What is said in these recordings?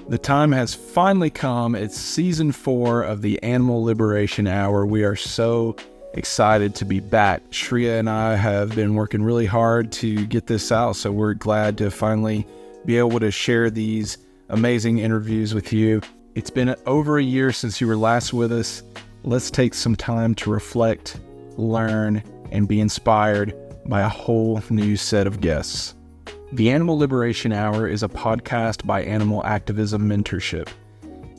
The time has finally come. It's season 4 of the Animal Liberation Hour. We are so excited to be back. Shreya and I have been working really hard to get this out, so we're glad to finally be able to share these amazing interviews with you. It's been over a year since you were last with us. Let's take some time to reflect, learn, and be inspired by a whole new set of guests. The Animal Liberation Hour is a podcast by Animal Activism Mentorship.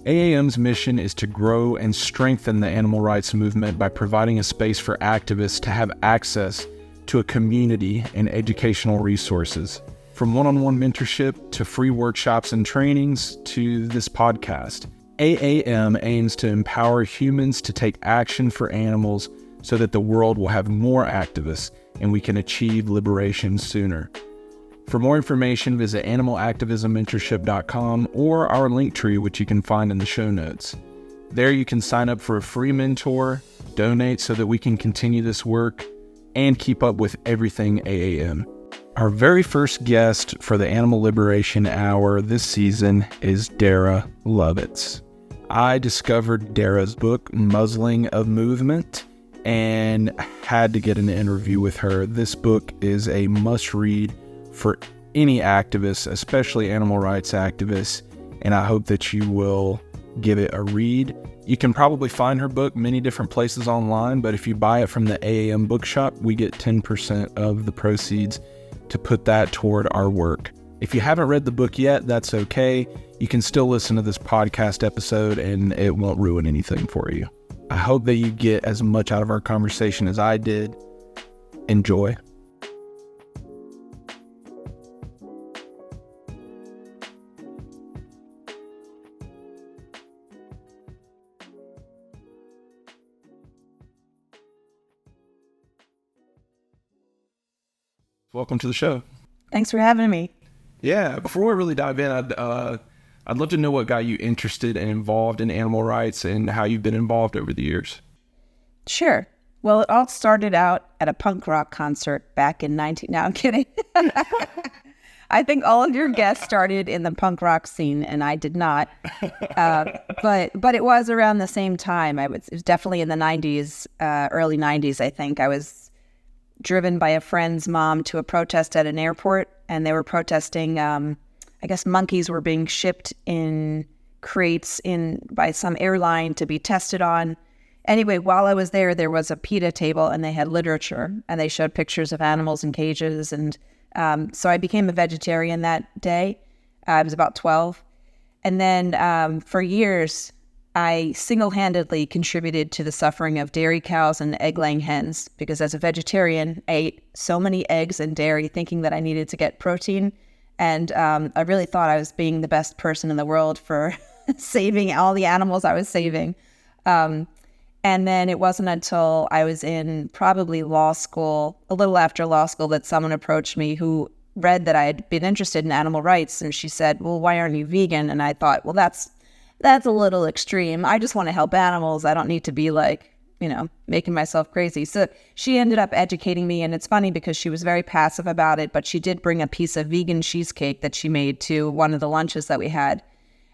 AAM's mission is to grow and strengthen the animal rights movement by providing a space for activists to have access to a community and educational resources. From one-on-one mentorship to free workshops and trainings to this podcast, AAM aims to empower humans to take action for animals so that the world will have more activists and we can achieve liberation sooner. For more information, visit animalactivismmentorship.com or our linktree, which you can find in the show notes. There you can sign up for a free mentor, donate so that we can continue this work, and keep up with everything AAM. Our very first guest for the Animal Liberation Hour this season is Dara Lovitz. I discovered Dara's book, Muzzling of Movement, and had to get an interview with her. This book is a must-read for any activists, especially animal rights activists, and I hope that you will give it a read. You can probably find her book many different places online, but if you buy it from the AAM bookshop, we get 10% of the proceeds to put that toward our work. If you haven't read the book yet, that's okay. You can still listen to this podcast episode and it won't ruin anything for you. I hope that you get as much out of our conversation as I did. Enjoy. Welcome to the show. Thanks for having me. Yeah, before we really dive in, I'd love to know what got you interested and involved in animal rights and how you've been involved over the years. Sure. Well, it all started out at a punk rock concert back in No, I'm kidding. I think all of your guests started in the punk rock scene, and I did not. But it was around the same time. It was definitely in the 90s, early 90s, I think. I was driven by a friend's mom to a protest at an airport, and they were protesting, I guess monkeys were being shipped in crates by some airline to be tested on. Anyway, while I was there, there was a PETA table, and they had literature, and they showed pictures of animals in cages, and so I became a vegetarian that day. I was about 12. And then for years, I single-handedly contributed to the suffering of dairy cows and egg-laying hens because as a vegetarian, I ate so many eggs and dairy thinking that I needed to get protein. And I really thought I was being the best person in the world for saving all the animals I was saving. And then it wasn't until I was in probably law school, a little after law school, that someone approached me who read that I had been interested in animal rights. And she said, well, why aren't you vegan? And I thought, well, that's a little extreme. I just want to help animals. I don't need to be making myself crazy. So she ended up educating me. And it's funny because she was very passive about it, but she did bring a piece of vegan cheesecake that she made to one of the lunches that we had.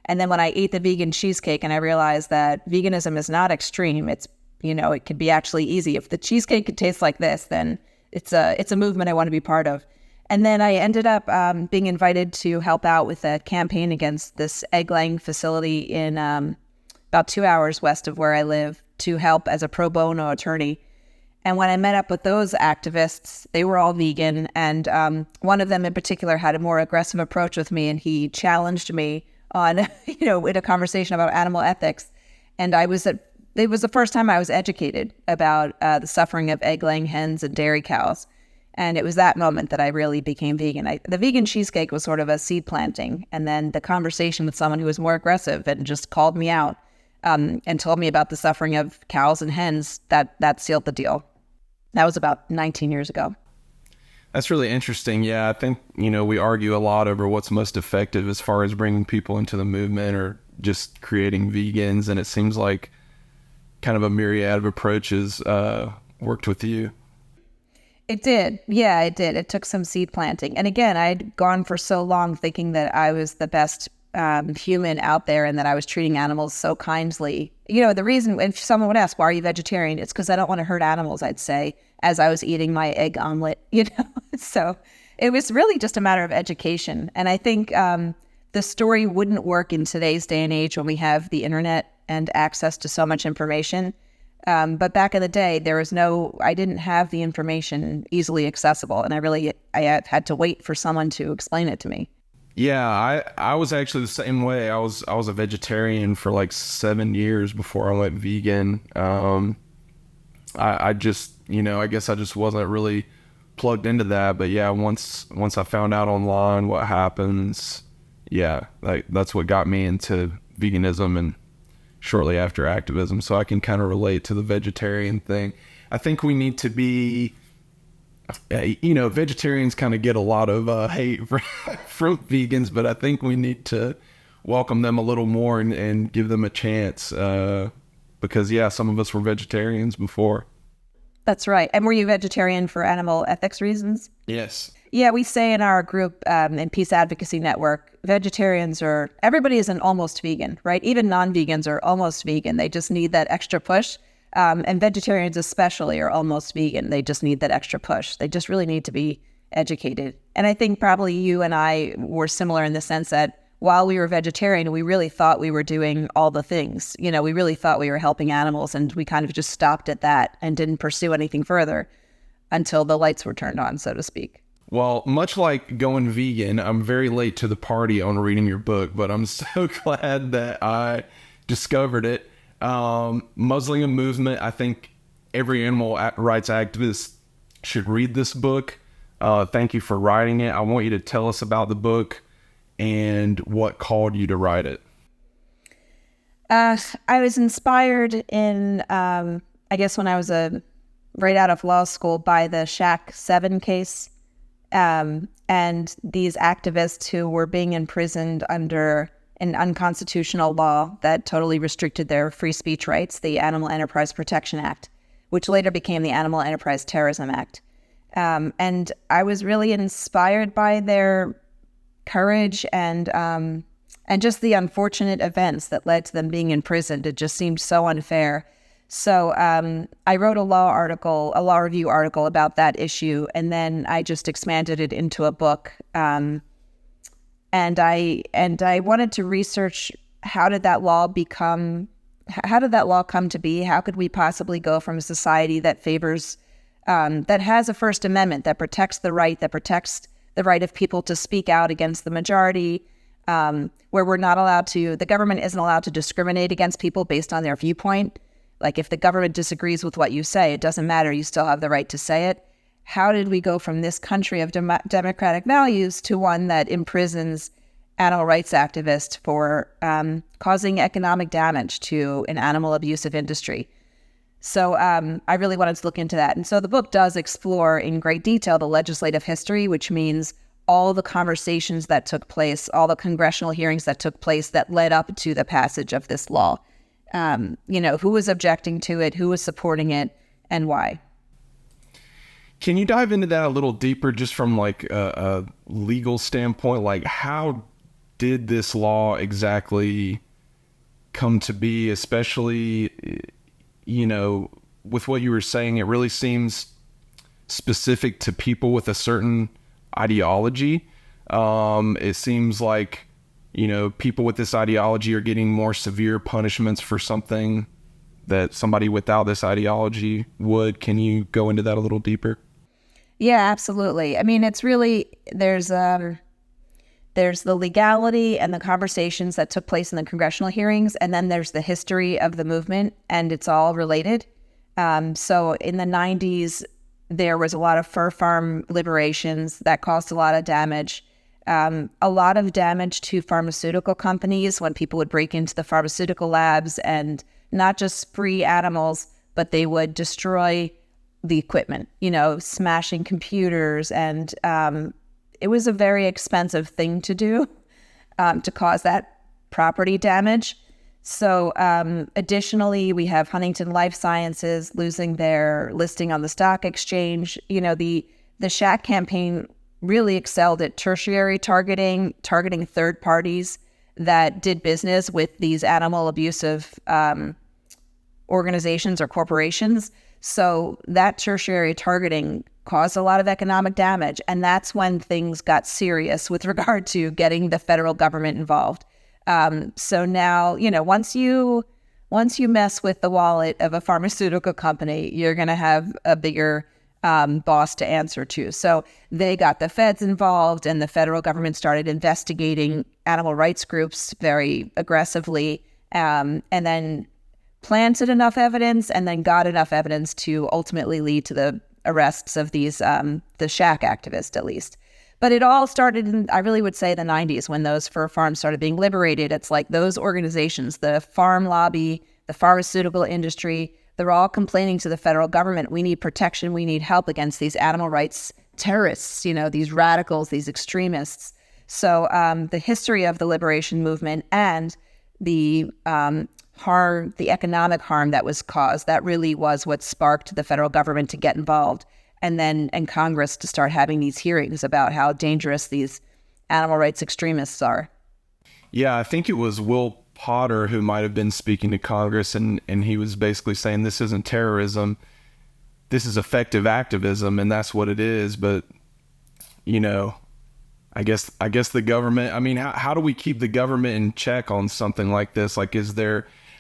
And then when I ate the vegan cheesecake and I realized that veganism is not extreme, it's, it could be actually easy. If the cheesecake could taste like this, then it's a movement I want to be part of. And then I ended up being invited to help out with a campaign against this egg-laying facility in about 2 hours west of where I live to help as a pro bono attorney. And when I met up with those activists, they were all vegan. And one of them in particular had a more aggressive approach with me, and he challenged me on, in a conversation about animal ethics. And it was the first time I was educated about the suffering of egg-laying hens and dairy cows. And it was that moment that I really became vegan. The vegan cheesecake was sort of a seed planting. And then the conversation with someone who was more aggressive and just called me out and told me about the suffering of cows and hens, that sealed the deal. That was about 19 years ago. That's really interesting. Yeah, I think, we argue a lot over what's most effective as far as bringing people into the movement or just creating vegans. And it seems like kind of a myriad of approaches worked with you. It did. Yeah, it did. It took some seed planting. And again, I'd gone for so long thinking that I was the best human out there and that I was treating animals so kindly. The reason, if someone would ask, why are you vegetarian? It's because I don't want to hurt animals, I'd say, as I was eating my egg omelet, So it was really just a matter of education. And I think the story wouldn't work in today's day and age when we have the internet and access to so much information. But back in the day, I didn't have the information easily accessible. And I had to wait for someone to explain it to me. Yeah, I was actually the same way. I was a vegetarian for like 7 years before I went vegan. I just, I guess I just wasn't really plugged into that. But yeah, once I found out online what happens, yeah, that's what got me into veganism and shortly after activism. So I can kind of relate to the vegetarian thing. I think we need to be, vegetarians kind of get a lot of hate from vegans, but I think we need to welcome them a little more and give them a chance because, yeah, some of us were vegetarians before. That's right. And were you vegetarian for animal ethics reasons? Yes. Yeah, we say in our group in Peace Advocacy Network, everybody is an almost vegan, right? Even non-vegans are almost vegan. They just need that extra push. And vegetarians especially are almost vegan. They just need that extra push. They just really need to be educated. And I think probably you and I were similar in the sense that while we were vegetarian, we really thought we were doing all the things. We really thought we were helping animals, and we kind of just stopped at that and didn't pursue anything further until the lights were turned on, so to speak. Well, much like going vegan, I'm very late to the party on reading your book, but I'm so glad that I discovered it. Muzzling a Movement, I think every animal rights activist should read this book. Thank you for writing it. I want you to tell us about the book and what called you to write it. I was inspired in, I guess when I was right out of law school by the Shack 7 case. And these activists who were being imprisoned under an unconstitutional law that totally restricted their free speech rights, the Animal Enterprise Protection Act, which later became the Animal Enterprise Terrorism Act. And I was really inspired by their courage and just the unfortunate events that led to them being imprisoned. It just seemed so unfair. So I wrote a law review article about that issue, and then I just expanded it into a book. And I wanted to research how did that law come to be? How could we possibly go from a society that favors, that has a First Amendment, that protects the right of people to speak out against the majority, where the government isn't allowed to discriminate against people based on their viewpoint. Like if the government disagrees with what you say, it doesn't matter. You still have the right to say it. How did we go from this country of democratic values to one that imprisons animal rights activists for causing economic damage to an animal abusive industry? So I really wanted to look into that. And so the book does explore in great detail the legislative history, which means all the conversations that took place, all the congressional hearings that took place that led up to the passage of this law. Who was objecting to it, who was supporting it, and why. Can you dive into that a little deeper, just from like a legal standpoint? Like, how did this law exactly come to be? Especially, with what you were saying, it really seems specific to people with a certain ideology. It seems like, people with this ideology are getting more severe punishments for something that somebody without this ideology would. Can you go into that a little deeper? Yeah, absolutely. I mean, it's really, there's the legality and the conversations that took place in the congressional hearings, and then there's the history of the movement, and it's all related. So in the 90s, there was a lot of fur farm liberations that caused a lot of damage. A lot of damage to pharmaceutical companies when people would break into the pharmaceutical labs and not just free animals, but they would destroy the equipment, smashing computers. And it was a very expensive thing to do to cause that property damage. So additionally, we have Huntington Life Sciences losing their listing on the stock exchange. The Shack campaign really excelled at tertiary targeting third parties that did business with these animal abusive organizations or corporations. So that tertiary targeting caused a lot of economic damage. And that's when things got serious with regard to getting the federal government involved. So now, once you mess with the wallet of a pharmaceutical company, you're going to have a bigger boss to answer to. So they got the feds involved, and the federal government started investigating animal rights groups very aggressively, and then planted enough evidence and then got enough evidence to ultimately lead to the arrests of these, the shack activists, at least. But it all started in, I really would say, the 90s when those fur farms started being liberated. It's like those organizations, the farm lobby, the pharmaceutical industry, they're all complaining to the federal government, we need protection, we need help against these animal rights terrorists, these radicals, these extremists. So the history of the liberation movement and the harm, the economic harm that was caused, that really was what sparked the federal government to get involved, and Congress to start having these hearings about how dangerous these animal rights extremists are. Yeah, I think it was Will Potter who might have been speaking to Congress, and he was basically saying this isn't terrorism, this is effective activism, and that's what it is. But I guess the government, I mean, how do we keep the government in check on something like this? Like,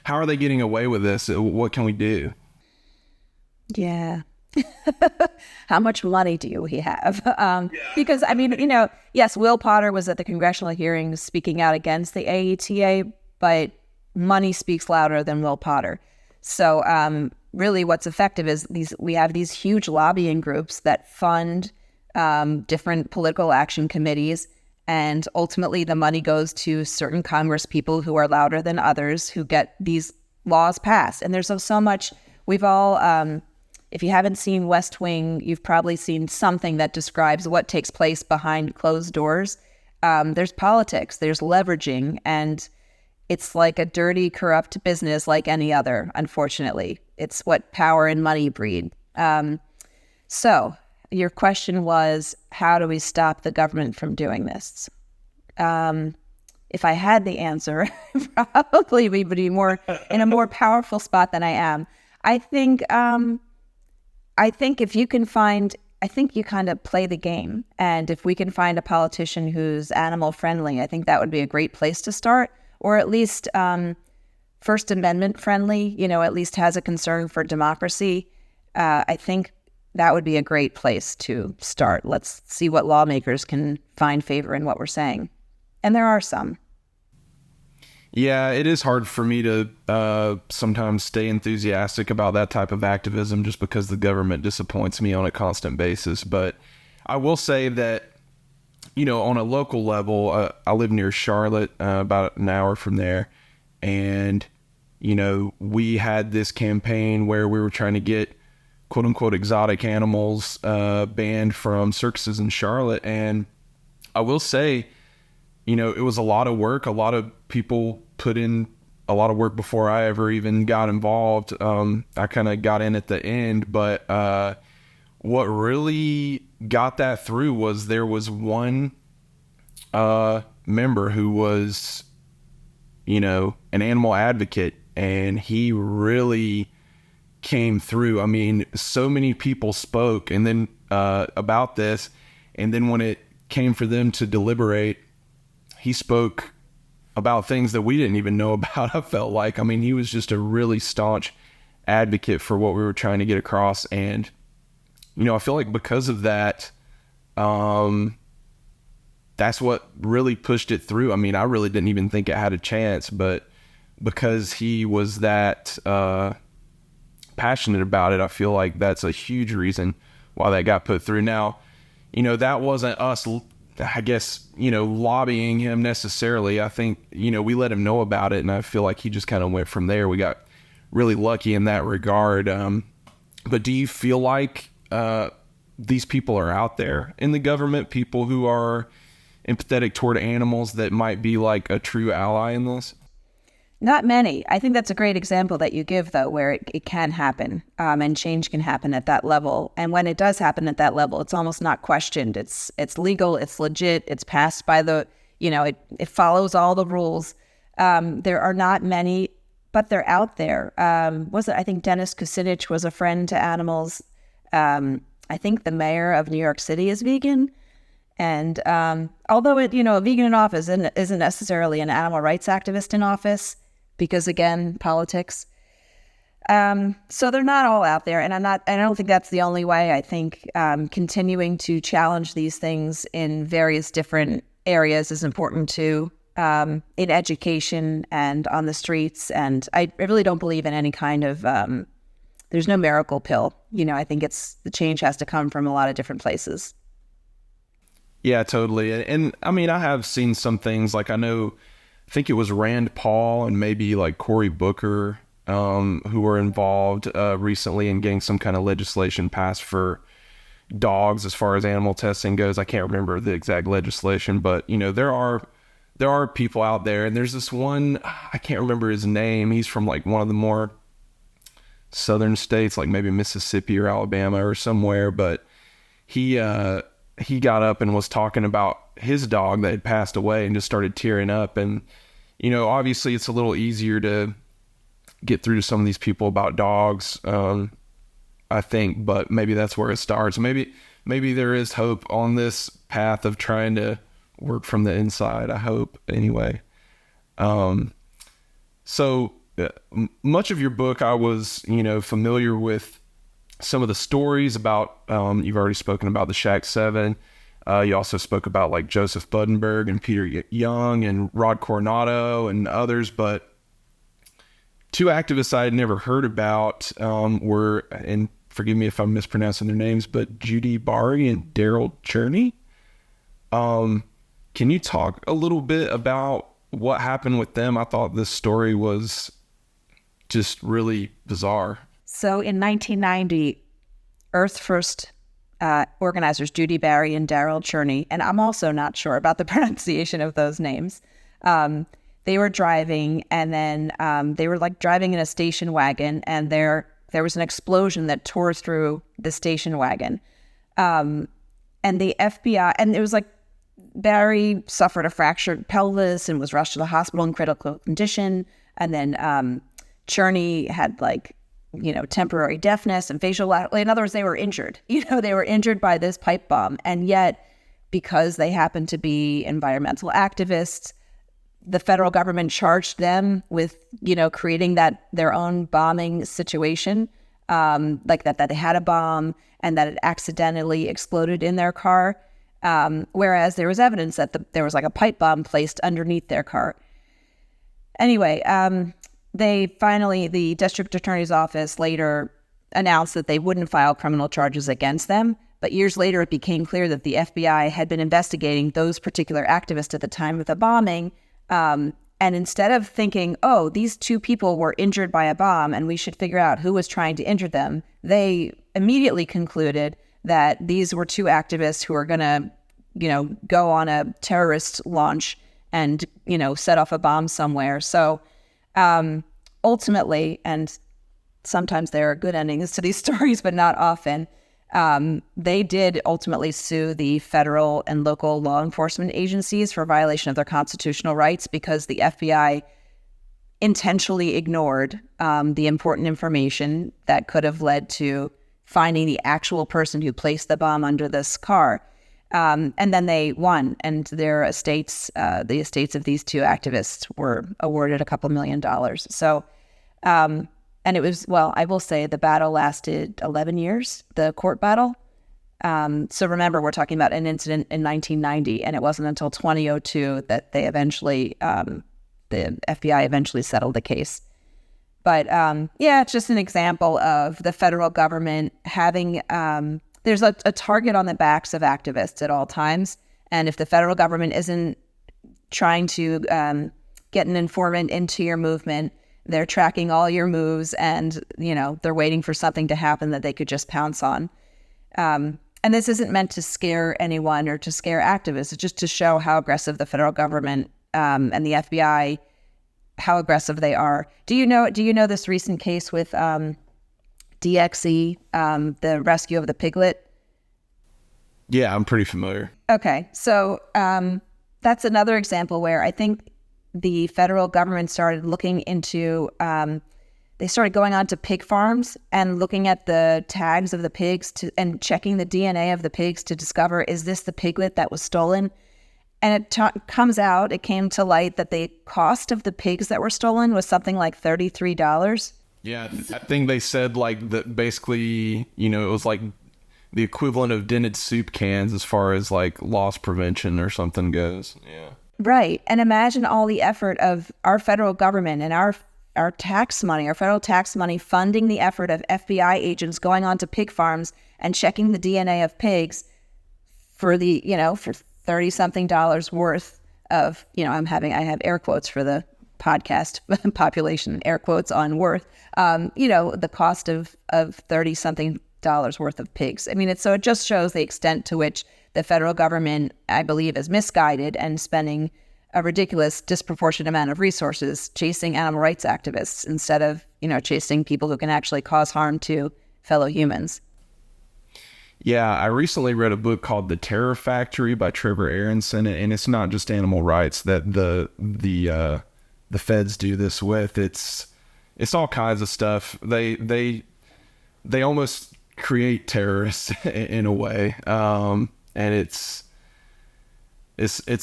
how are they getting away with this? What can we do? Yeah. How much money do we have? Because, I mean, yes, Will Potter was at the congressional hearings speaking out against the AETA, but money speaks louder than Will Potter. So really what's effective is we have these huge lobbying groups that fund different political action committees, and ultimately the money goes to certain Congress people who are louder than others who get these laws passed. And there's so much, we've all, if you haven't seen West Wing, you've probably seen something that describes what takes place behind closed doors. There's politics, there's leveraging, and it's like a dirty, corrupt business like any other, unfortunately. It's what power and money breed. So your question was, how do we stop the government from doing this? If I had the answer, probably we would be in a more powerful spot than I am. I think if you can find, I think you kind of play the game. And if we can find a politician who's animal friendly, I think that would be a great place to start, or at least First Amendment friendly, at least has a concern for democracy. I think that would be a great place to start. Let's see what lawmakers can find favor in what we're saying. And there are some. Yeah, it is hard for me to sometimes stay enthusiastic about that type of activism just because the government disappoints me on a constant basis. But I will say that, on a local level, I live near Charlotte, about an hour from there. And, we had this campaign where we were trying to get quote unquote exotic animals banned from circuses in Charlotte. And I will say, it was a lot of work. A lot of people put in a lot of work before I ever even got involved. I kind of got in at the end, but what really got that through was there was one member who was, an animal advocate, and he really came through. I mean, so many people spoke and then about this, and then when it came for them to deliberate, he spoke about things that we didn't even know about, I felt like. I mean, he was just a really staunch advocate for what we were trying to get across. And, I feel like because of that, that's what really pushed it through. I mean, I really didn't even think it had a chance, but because he was that passionate about it, I feel like that's a huge reason why that got put through. Now, that wasn't us, I guess, lobbying him necessarily. I think, we let him know about it, and I feel like he just kind of went from there. We got really lucky in that regard. But do you feel like these people are out there in the government, people who are empathetic toward animals that might be like a true ally in this? Not many. I think that's a great example that you give, though, where it can happen and change can happen at that level. And when it does happen at that level, it's almost not questioned. It's legal, it's legit, it's passed by the, it follows all the rules. There are not many, but they're out there. I think Dennis Kucinich was a friend to animals. I think the mayor of New York City is vegan. And although a vegan in office isn't necessarily an animal rights activist in office, because again, politics. So they're not all out there, and I don't think that's the only way. I think continuing to challenge these things in various different areas is important too, in education and on the streets. And I really don't believe in any kind of there's no miracle pill. I think the change has to come from a lot of different places. Yeah, totally. And I mean, I have seen some things, like I think it was Rand Paul and maybe like Cory Booker, who were involved recently in getting some kind of legislation passed for dogs as far as animal testing goes. I can't remember the exact legislation, but there are people out there, and there's this one, I can't remember his name. He's from like one of the more southern states, like maybe Mississippi or Alabama or somewhere, but he got up and was talking about his dog that had passed away and just started tearing up. And, obviously it's a little easier to get through to some of these people about dogs, I think, but maybe that's where it starts. Maybe there is hope on this path of trying to work from the inside, I hope, anyway. So much of your book, I was, familiar with some of the stories about, you've already spoken about the Shack 7. You also spoke about like Joseph Buddenberg and Peter Young and Rod Coronado and others, but two activists I had never heard about were, and forgive me if I'm mispronouncing their names, but Judy Bari and Daryl Cherney. Can you talk a little bit about what happened with them? I thought this story was just really bizarre. So in 1990, Earth First organizers Judy Bari and Daryl Cherney, and I'm also not sure about the pronunciation of those names, they were driving, and then they were like driving in a station wagon, and there was an explosion that tore through the station wagon. And the FBI, and it was like Barry suffered a fractured pelvis and was rushed to the hospital in critical condition. And then Cherney had temporary deafness and facial, in other words, they were injured. They were injured by this pipe bomb. And yet, because they happened to be environmental activists, the federal government charged them with, creating their own bombing situation, like that they had a bomb and that it accidentally exploded in their car. Whereas there was evidence that there was like a pipe bomb placed underneath their car. Anyway, the district attorney's office later announced that they wouldn't file criminal charges against them. But years later, it became clear that the FBI had been investigating those particular activists at the time of the bombing. And instead of thinking, oh, these two people were injured by a bomb and we should figure out who was trying to injure them, they immediately concluded that these were two activists who are going to, go on a terrorist launch and, set off a bomb somewhere. So ultimately, and sometimes there are good endings to these stories, but not often, they did ultimately sue the federal and local law enforcement agencies for violation of their constitutional rights because the FBI intentionally ignored the important information that could have led to finding the actual person who placed the bomb under this car. And then they won, and their estates, the estates of these two activists, were awarded a couple $1 million. So, and it was, I will say the battle lasted 11 years, the court battle. So remember, we're talking about an incident in 1990, and it wasn't until 2002 that they eventually, the FBI eventually settled the case. But it's just an example of the federal government having, there's a target on the backs of activists at all times. And if the federal government isn't trying to get an informant into your movement, they're tracking all your moves, and, they're waiting for something to happen that they could just pounce on. And this isn't meant to scare anyone or to scare activists. It's just to show how aggressive the federal government and the FBI, how aggressive they are. Do you know this recent case with DXE, the rescue of the piglet? Yeah, I'm pretty familiar. Okay. So that's another example where I think the federal government started looking into, they started going on to pig farms and looking at the tags of the pigs and checking the DNA of the pigs to discover, is this the piglet that was stolen? And it came to light that the cost of the pigs that were stolen was something like $33. Yeah, I think they said like that basically, it was like the equivalent of dented soup cans as far as like loss prevention or something goes. Yeah. Right. And imagine all the effort of our federal government and our tax money, our federal tax money funding the effort of FBI agents going on to pig farms and checking the DNA of pigs for for $30-something worth of, I have air quotes for the podcast population, air quotes on worth, the cost of $30-something worth of pigs. I mean, it just shows the extent to which the federal government, I believe, is misguided and spending a ridiculous, disproportionate amount of resources chasing animal rights activists instead of, chasing people who can actually cause harm to fellow humans. Yeah, I recently read a book called The Terror Factory by Trevor Aronson, and it's not just animal rights that the feds do this with. It's all kinds of stuff. They almost create terrorists in a way, and it's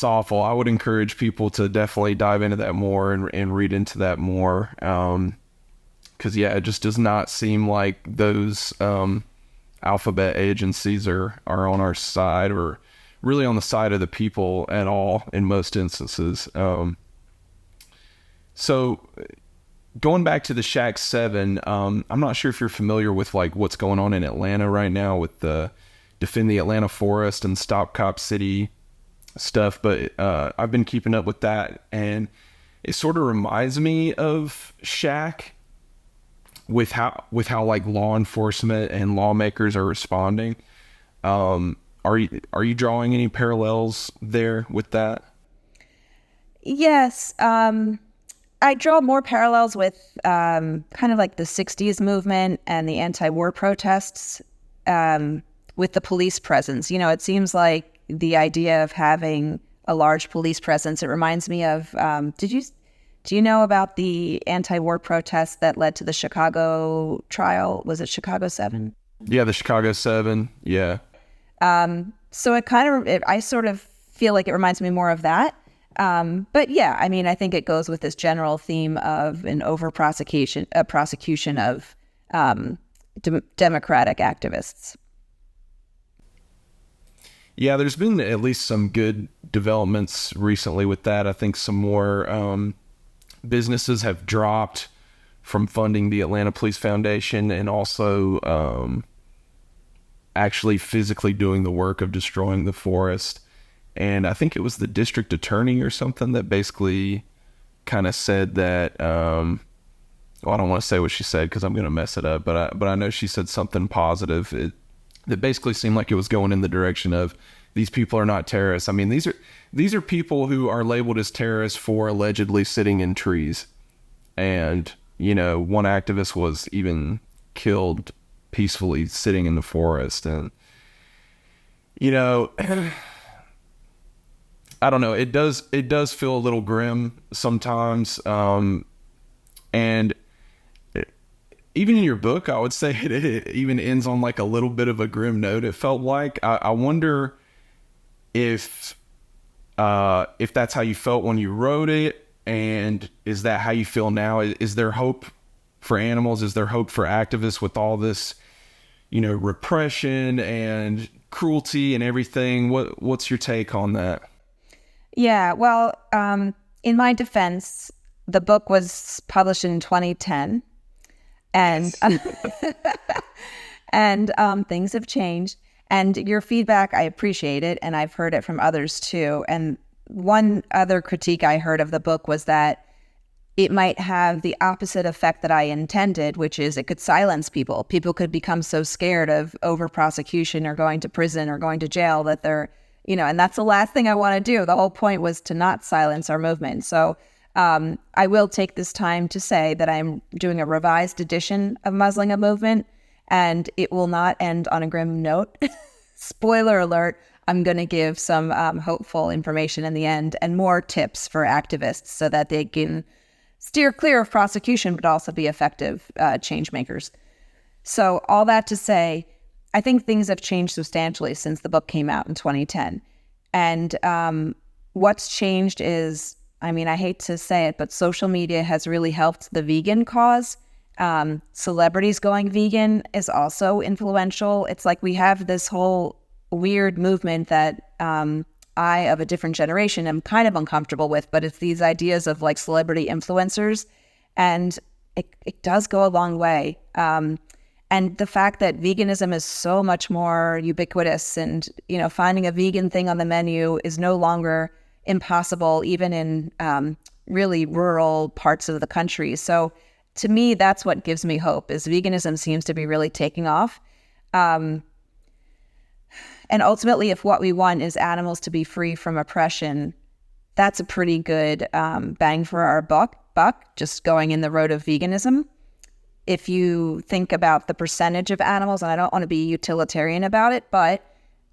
awful. I would encourage people to definitely dive into that more and read into that more, because it just does not seem like those alphabet agencies are on our side, or really on the side of the people at all in most instances. So going back to the Shack 7, I'm not sure if you're familiar with like what's going on in Atlanta right now with the Defend the Atlanta Forest and Stop Cop City stuff, but I've been keeping up with that, and it sort of reminds me of Shack with how like law enforcement and lawmakers are responding. Are you drawing any parallels there with that? Yes. I draw more parallels with kind of like the 60s movement and the anti-war protests with the police presence. It seems like the idea of having a large police presence, it reminds me of, do you know about the anti-war protests that led to the Chicago trial? Was it Chicago 7? Yeah, the Chicago 7. Yeah. So I sort of feel like it reminds me more of that. But yeah, I mean, I think it goes with this general theme of an prosecution of democratic activists. Yeah, there's been at least some good developments recently with that. I think some more businesses have dropped from funding the Atlanta Police Foundation, and also actually physically doing the work of destroying the forest. And I think it was the district attorney or something that basically kind of said that, I don't want to say what she said because I'm going to mess it up, but I know she said something positive. That basically seemed like it was going in the direction of, these people are not terrorists. I mean, these are people who are labeled as terrorists for allegedly sitting in trees. And, one activist was even killed peacefully sitting in the forest. And, I don't know. It does feel a little grim sometimes. And even in your book, I would say it even ends on like a little bit of a grim note. It felt like, I wonder if that's how you felt when you wrote it, and is that how you feel now? Is there hope for animals? Is there hope for activists with all this, repression and cruelty and everything? What's your take on that? Yeah, well, in my defense, the book was published in 2010, and and things have changed. And your feedback, I appreciate it, and I've heard it from others too. And one other critique I heard of the book was that it might have the opposite effect that I intended, which is it could silence people. People could become so scared of over prosecution or going to prison or going to jail that they're, and that's the last thing I want to do. The whole point was to not silence our movement. So I will take this time to say that I'm doing a revised edition of Muzzling a Movement, and it will not end on a grim note. Spoiler alert, I'm going to give some hopeful information in the end and more tips for activists so that they can steer clear of prosecution, but also be effective change makers. So all that to say, I think things have changed substantially since the book came out in 2010. And what's changed is, I mean, I hate to say it, but social media has really helped the vegan cause. Celebrities going vegan is also influential. It's like we have this whole weird movement that I, of a different generation, am kind of uncomfortable with, but it's these ideas of like celebrity influencers, and it does go a long way. And the fact that veganism is so much more ubiquitous, and, you know, finding a vegan thing on the menu is no longer impossible, even in really rural parts of the country. So to me, that's what gives me hope, is veganism seems to be really taking off. And ultimately, if what we want is animals to be free from oppression, that's a pretty good bang for our buck, just going in the road of veganism. If you think about the percentage of animals, and I don't want to be utilitarian about it, but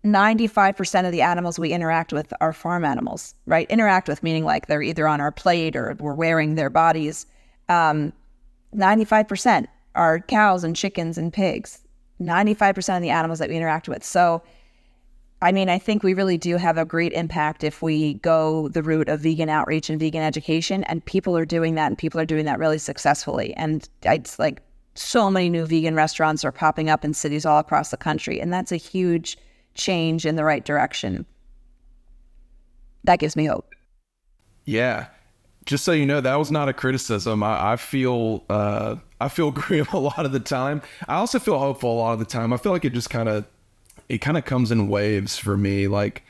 95% of the animals we interact with are farm animals, right? Interact with meaning like they're either on our plate or we're wearing their bodies. 95% are cows and chickens and pigs. 95% of the animals that we interact with. So, I mean, I think we really do have a great impact if we go the route of vegan outreach and vegan education, and people are doing that, and people are doing that really successfully. And it's like so many new vegan restaurants are popping up in cities all across the country, and that's a huge change in the right direction. That gives me hope. Yeah. Just so you know, that was not a criticism. I feel grim a lot of the time. I also feel hopeful a lot of the time. I feel like it kind of comes in waves for me. Like,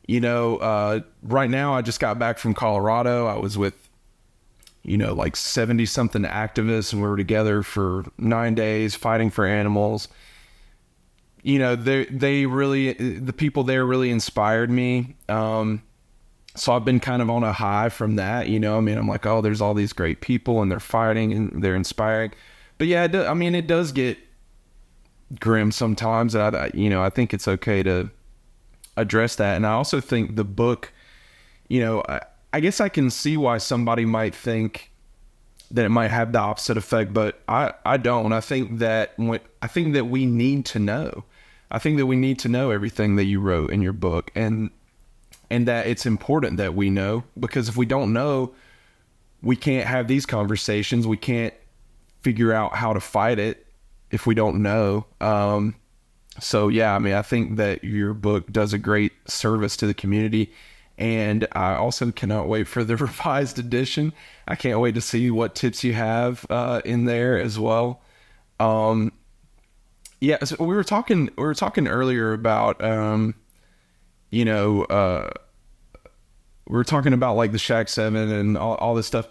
you know, right now I just got back from Colorado. I was with, you know, like 70 something activists, and we were together for 9 days fighting for animals. You know, the people there really inspired me. So I've been kind of on a high from that, you know. I mean, I'm like, oh, there's all these great people and they're fighting and they're inspiring. But yeah, it does get grim sometimes. I think it's okay to address that. And I also think the book, you know, I guess I can see why somebody might think that it might have the opposite effect, but I don't. I think that we need to know. I think that we need to know everything that you wrote in your book, and that it's important that we know, because if we don't know, we can't have these conversations. We can't figure out how to fight it if we don't know. So yeah, I mean, I think that your book does a great service to the community, and I also cannot wait for the revised edition. I can't wait to see what tips you have in there as well. Yeah, so we were talking earlier about we were talking about like the Shack 7 and all this stuff.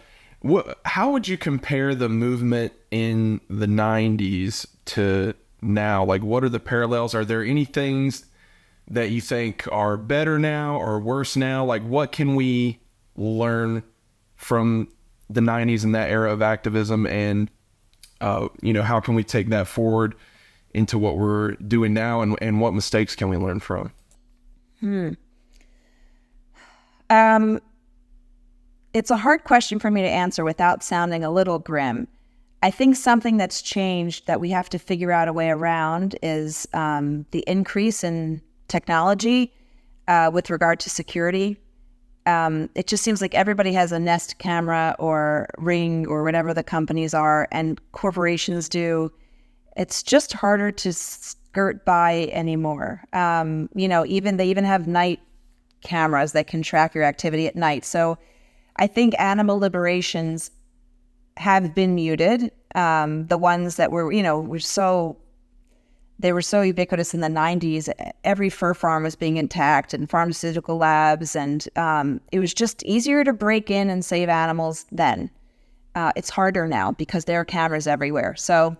How would you compare the movement in the 90s to now? Like, what are the parallels? Are there any things that you think are better now or worse now? Like, what can we learn from the 90s and that era of activism? And, how can we take that forward into what we're doing now, and what mistakes can we learn from? It's a hard question for me to answer without sounding a little grim. I think something that's changed that we have to figure out a way around is the increase in technology with regard to security. It just seems like everybody has a Nest camera or Ring or whatever the companies are, and corporations do. It's just harder to skirt by anymore. They even have night cameras that can track your activity at night. So I think animal liberations have been muted. The ones that were so ubiquitous in the 90s. Every fur farm was being attacked, and pharmaceutical labs, and it was just easier to break in and save animals then. It's harder now because there are cameras everywhere. So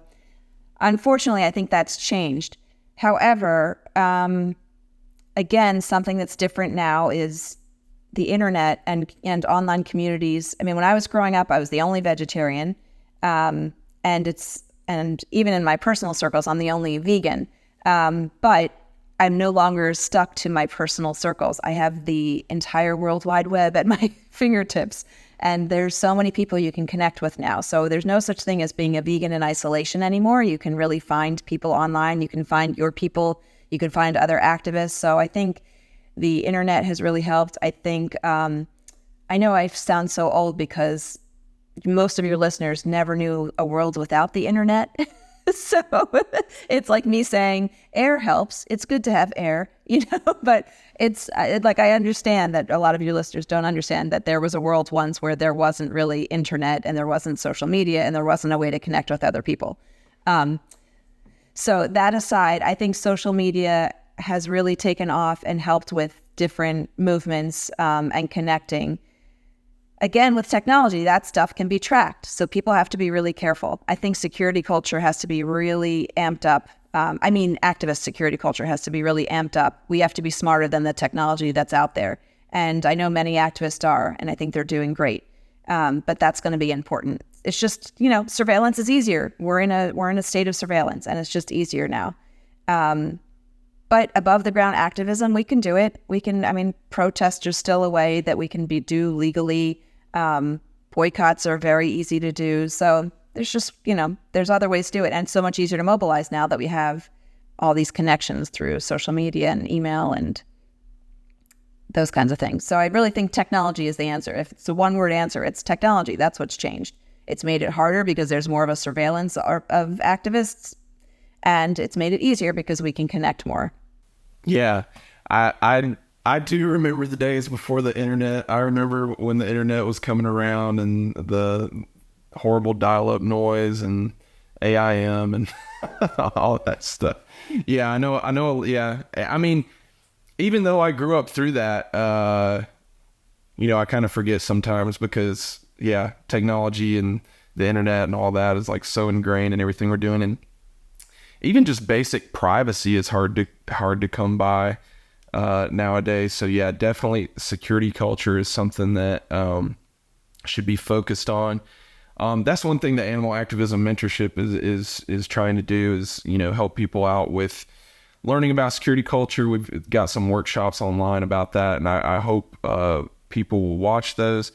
unfortunately, I think that's changed. However, again, something that's different now is the internet and online communities. I mean, when I was growing up, I was the only vegetarian, and even in my personal circles, I'm the only vegan. But I'm no longer stuck to my personal circles. I have the entire World Wide Web at my fingertips. And there's so many people you can connect with now. So there's no such thing as being a vegan in isolation anymore. You can really find people online. You can find your people. You can find other activists. So I think the internet has really helped. I think, I know I sound so old because most of your listeners never knew a world without the internet. So it's like me saying air helps. It's good to have air, but it's like, I understand that a lot of your listeners don't understand that there was a world once where there wasn't really internet and there wasn't social media and there wasn't a way to connect with other people. So that aside, I think social media has really taken off and helped with different movements and connecting. Again, with technology, that stuff can be tracked. So people have to be really careful. I think security culture has to be really amped up. Activist security culture has to be really amped up. We have to be smarter than the technology that's out there. And I know many activists are, and I think they're doing great. But that's going to be important. It's just, surveillance is easier. We're in a state of surveillance, and it's just easier now. But above the ground activism, we can do it. Protests are still a way that we can do legally. Boycotts are very easy to do. So there's just, there's other ways to do it. And it's so much easier to mobilize now that we have all these connections through social media and email and those kinds of things. So I really think technology is the answer. If it's a one-word answer, it's technology. That's what's changed. It's made it harder because there's more of a surveillance of activists. And it's made it easier because we can connect more. Yeah, I do remember the days before the internet. I remember when the internet was coming around and the horrible dial-up noise and AIM and all that stuff. Yeah, I know. Yeah, even though I grew up through that, I kind of forget sometimes because, yeah, technology and the internet and all that is like so ingrained in everything we're doing, and even just basic privacy is hard to come by nowadays. So yeah, definitely security culture is something that should be focused on. That's one thing that Animal Activism Mentorship is trying to do is, help people out with learning about security culture. We've got some workshops online about that, and I hope people will watch those.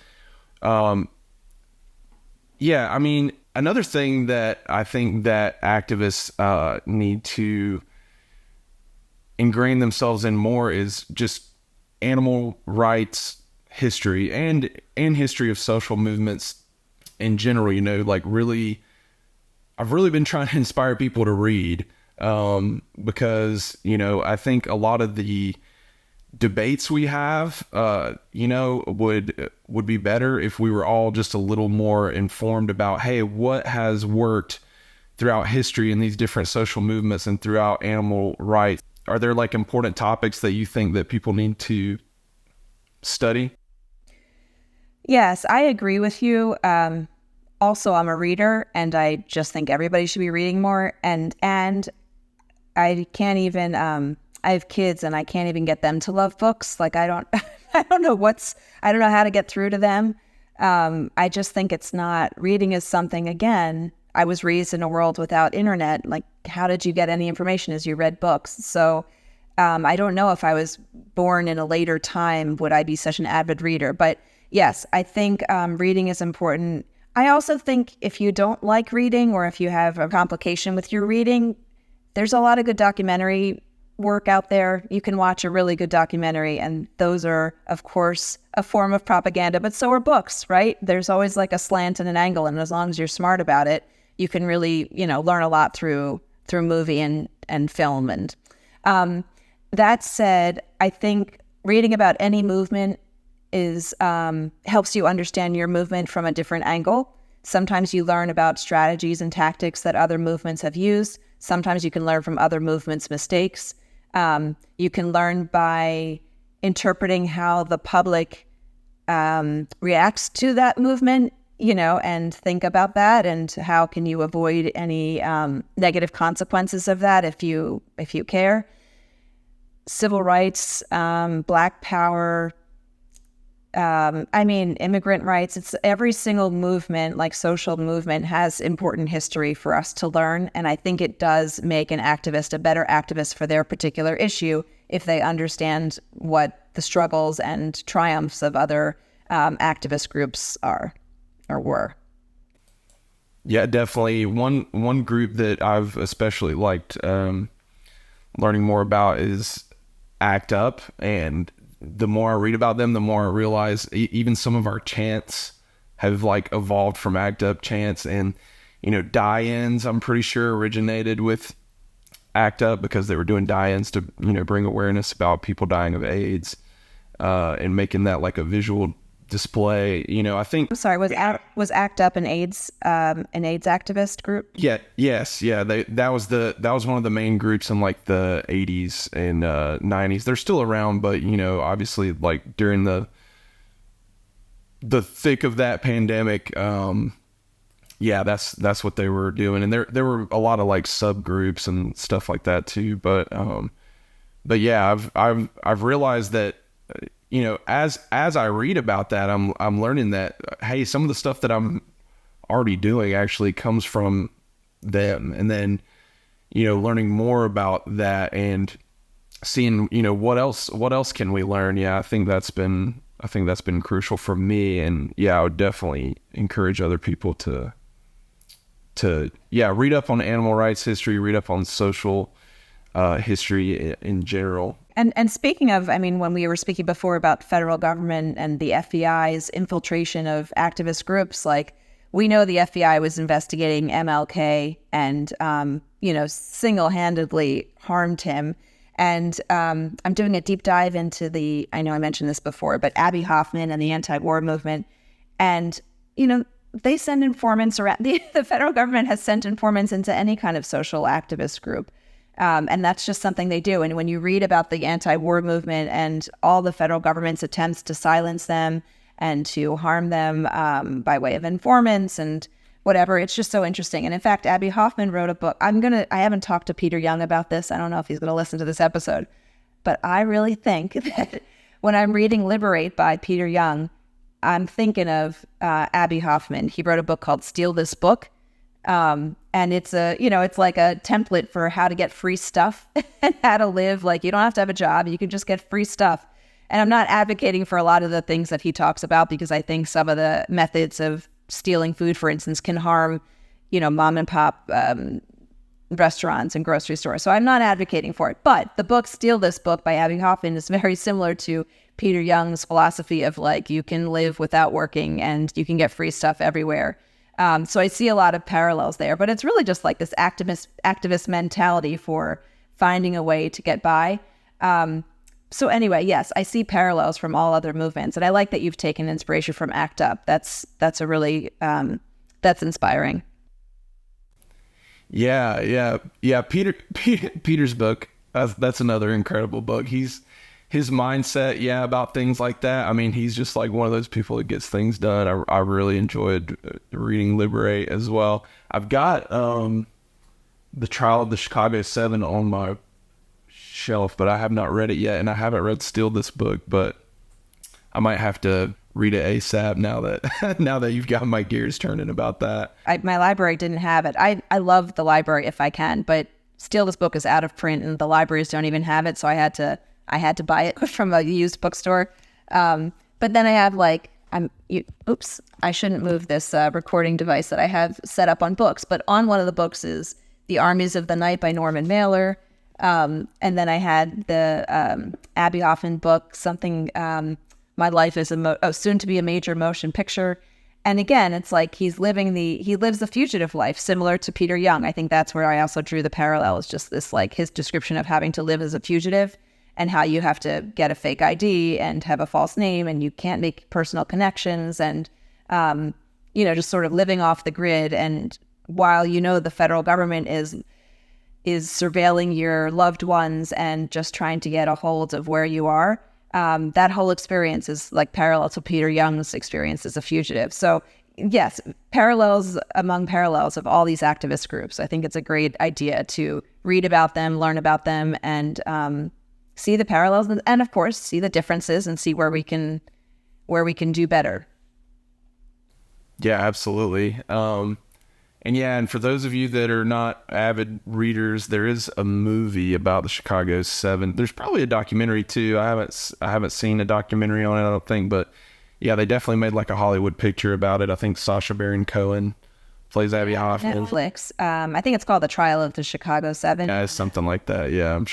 Another thing that I think that activists need to ingrain themselves in more is just animal rights history and history of social movements in general. I've really been trying to inspire people to read because, I think a lot of the debates we have, would be better if we were all just a little more informed about, hey, what has worked throughout history in these different social movements and throughout animal rights. Are there like important topics that you think that people need to study? Yes, I agree with you. Also, I'm a reader, and I just think everybody should be reading more. And I can't even. I have kids, and I can't even get them to love books. Like I don't know how to get through to them. I just think it's not. Reading is something. Again, I was raised in a world without internet. Like, how did you get any information as you read books? So I don't know if I was born in a later time, would I be such an avid reader? But yes, I think reading is important. I also think if you don't like reading or if you have a complication with your reading, there's a lot of good documentary work out there. You can watch a really good documentary, and those are, of course, a form of propaganda, but so are books, right? There's always like a slant and an angle, and as long as you're smart about it, you can really, learn a lot through movie and film. And that said, I think reading about any movement is helps you understand your movement from a different angle. Sometimes you learn about strategies and tactics that other movements have used. Sometimes you can learn from other movements' mistakes. You can learn by interpreting how the public reacts to that movement, and think about that, and how can you avoid any negative consequences of that if you care. Civil rights, Black Power, Immigrant rights, it's every single movement, like social movement, has important history for us to learn. And I think it does make an activist a better activist for their particular issue if they understand what the struggles and triumphs of other activist groups are or were. Yeah, definitely. One group that I've especially liked learning more about is ACT UP, and the more I read about them, the more I realize even some of our chants have like evolved from ACT UP chants. And die-ins, I'm pretty sure, originated with ACT UP because they were doing die-ins to bring awareness about people dying of AIDS, and making that like a visual display. I think. I'm sorry. Was ACT UP an AIDS activist group? Yeah. Yes. Yeah. That was one of the main groups in like the 80s and 90s. They're still around, but obviously like during the thick of that pandemic, that's what they were doing. And there were a lot of like subgroups and stuff like that too. But yeah, I've realized that. As I read about that, I'm learning that, hey, some of the stuff that I'm already doing actually comes from them. And then, learning more about that and seeing, what else can we learn? Yeah, I think that's been crucial for me. And yeah, I would definitely encourage other people to read up on animal rights history, read up on social history in general. And speaking of, when we were speaking before about federal government and the FBI's infiltration of activist groups, like we know the FBI was investigating MLK and, single-handedly harmed him. And I'm doing a deep dive into I know I mentioned this before, but Abby Hoffman and the anti-war movement. And, they send informants around. The federal government has sent informants into any kind of social activist group. And that's just something they do. And when you read about the anti-war movement and all the federal government's attempts to silence them and to harm them by way of informants and whatever, it's just so interesting. And in fact, Abby Hoffman wrote a book. I haven't talked to Peter Young about this. I don't know if he's going to listen to this episode, but I really think that when I'm reading Liberate by Peter Young, I'm thinking of Abby Hoffman. He wrote a book called Steal This Book. And it's it's like a template for how to get free stuff and how to live. Like, you don't have to have a job. You can just get free stuff. And I'm not advocating for a lot of the things that he talks about, because I think some of the methods of stealing food, for instance, can harm, mom and pop restaurants and grocery stores. So I'm not advocating for it. But the book Steal This Book by Abby Hoffman is very similar to Peter Young's philosophy of like, you can live without working and you can get free stuff everywhere. So I see a lot of parallels there, but it's really just like this activist mentality for finding a way to get by. So anyway, yes, I see parallels from all other movements, and I like that you've taken inspiration from ACT UP. That's a really that's inspiring. Yeah. Peter's book. That's another incredible book. His mindset, about things like that. He's just like one of those people that gets things done. I really enjoyed reading Liberate as well. I've got The Trial of the Chicago 7 on my shelf, but I have not read it yet, and I haven't read Steal This Book, but I might have to read it ASAP now that you've got my gears turning about that. My library didn't have it. I love the library if I can, but Steal This Book is out of print, and the libraries don't even have it, so I had to buy it from a used bookstore. But then I have I shouldn't move this recording device that I have set up on books, but on one of the books is The Armies of the Night by Norman Mailer. And then I had the Abby Hoffman book, something, My Life is Soon to Be a Major Motion Picture. And again, it's like he lives the fugitive life, similar to Peter Young. I think that's where I also drew the parallel, is just this, like, his description of having to live as a fugitive and how you have to get a fake ID and have a false name, and you can't make personal connections, and, just sort of living off the grid. And while, the federal government is surveilling your loved ones and just trying to get a hold of where you are, that whole experience is like parallel to Peter Young's experience as a fugitive. So yes, parallels among parallels of all these activist groups. I think it's a great idea to read about them, learn about them, and see the parallels, and of course see the differences, and see where we can where we can do better. Yeah, absolutely. And for those of you that are not avid readers, there is a movie about the Chicago 7. There's probably a documentary too. I haven't seen a documentary on it, I don't think, but yeah, they definitely made like a Hollywood picture about it. I think Sacha Baron Cohen plays Abby Hoffman. Netflix. I think it's called The Trial of the Chicago 7. Yeah, something like that. Yeah, I'm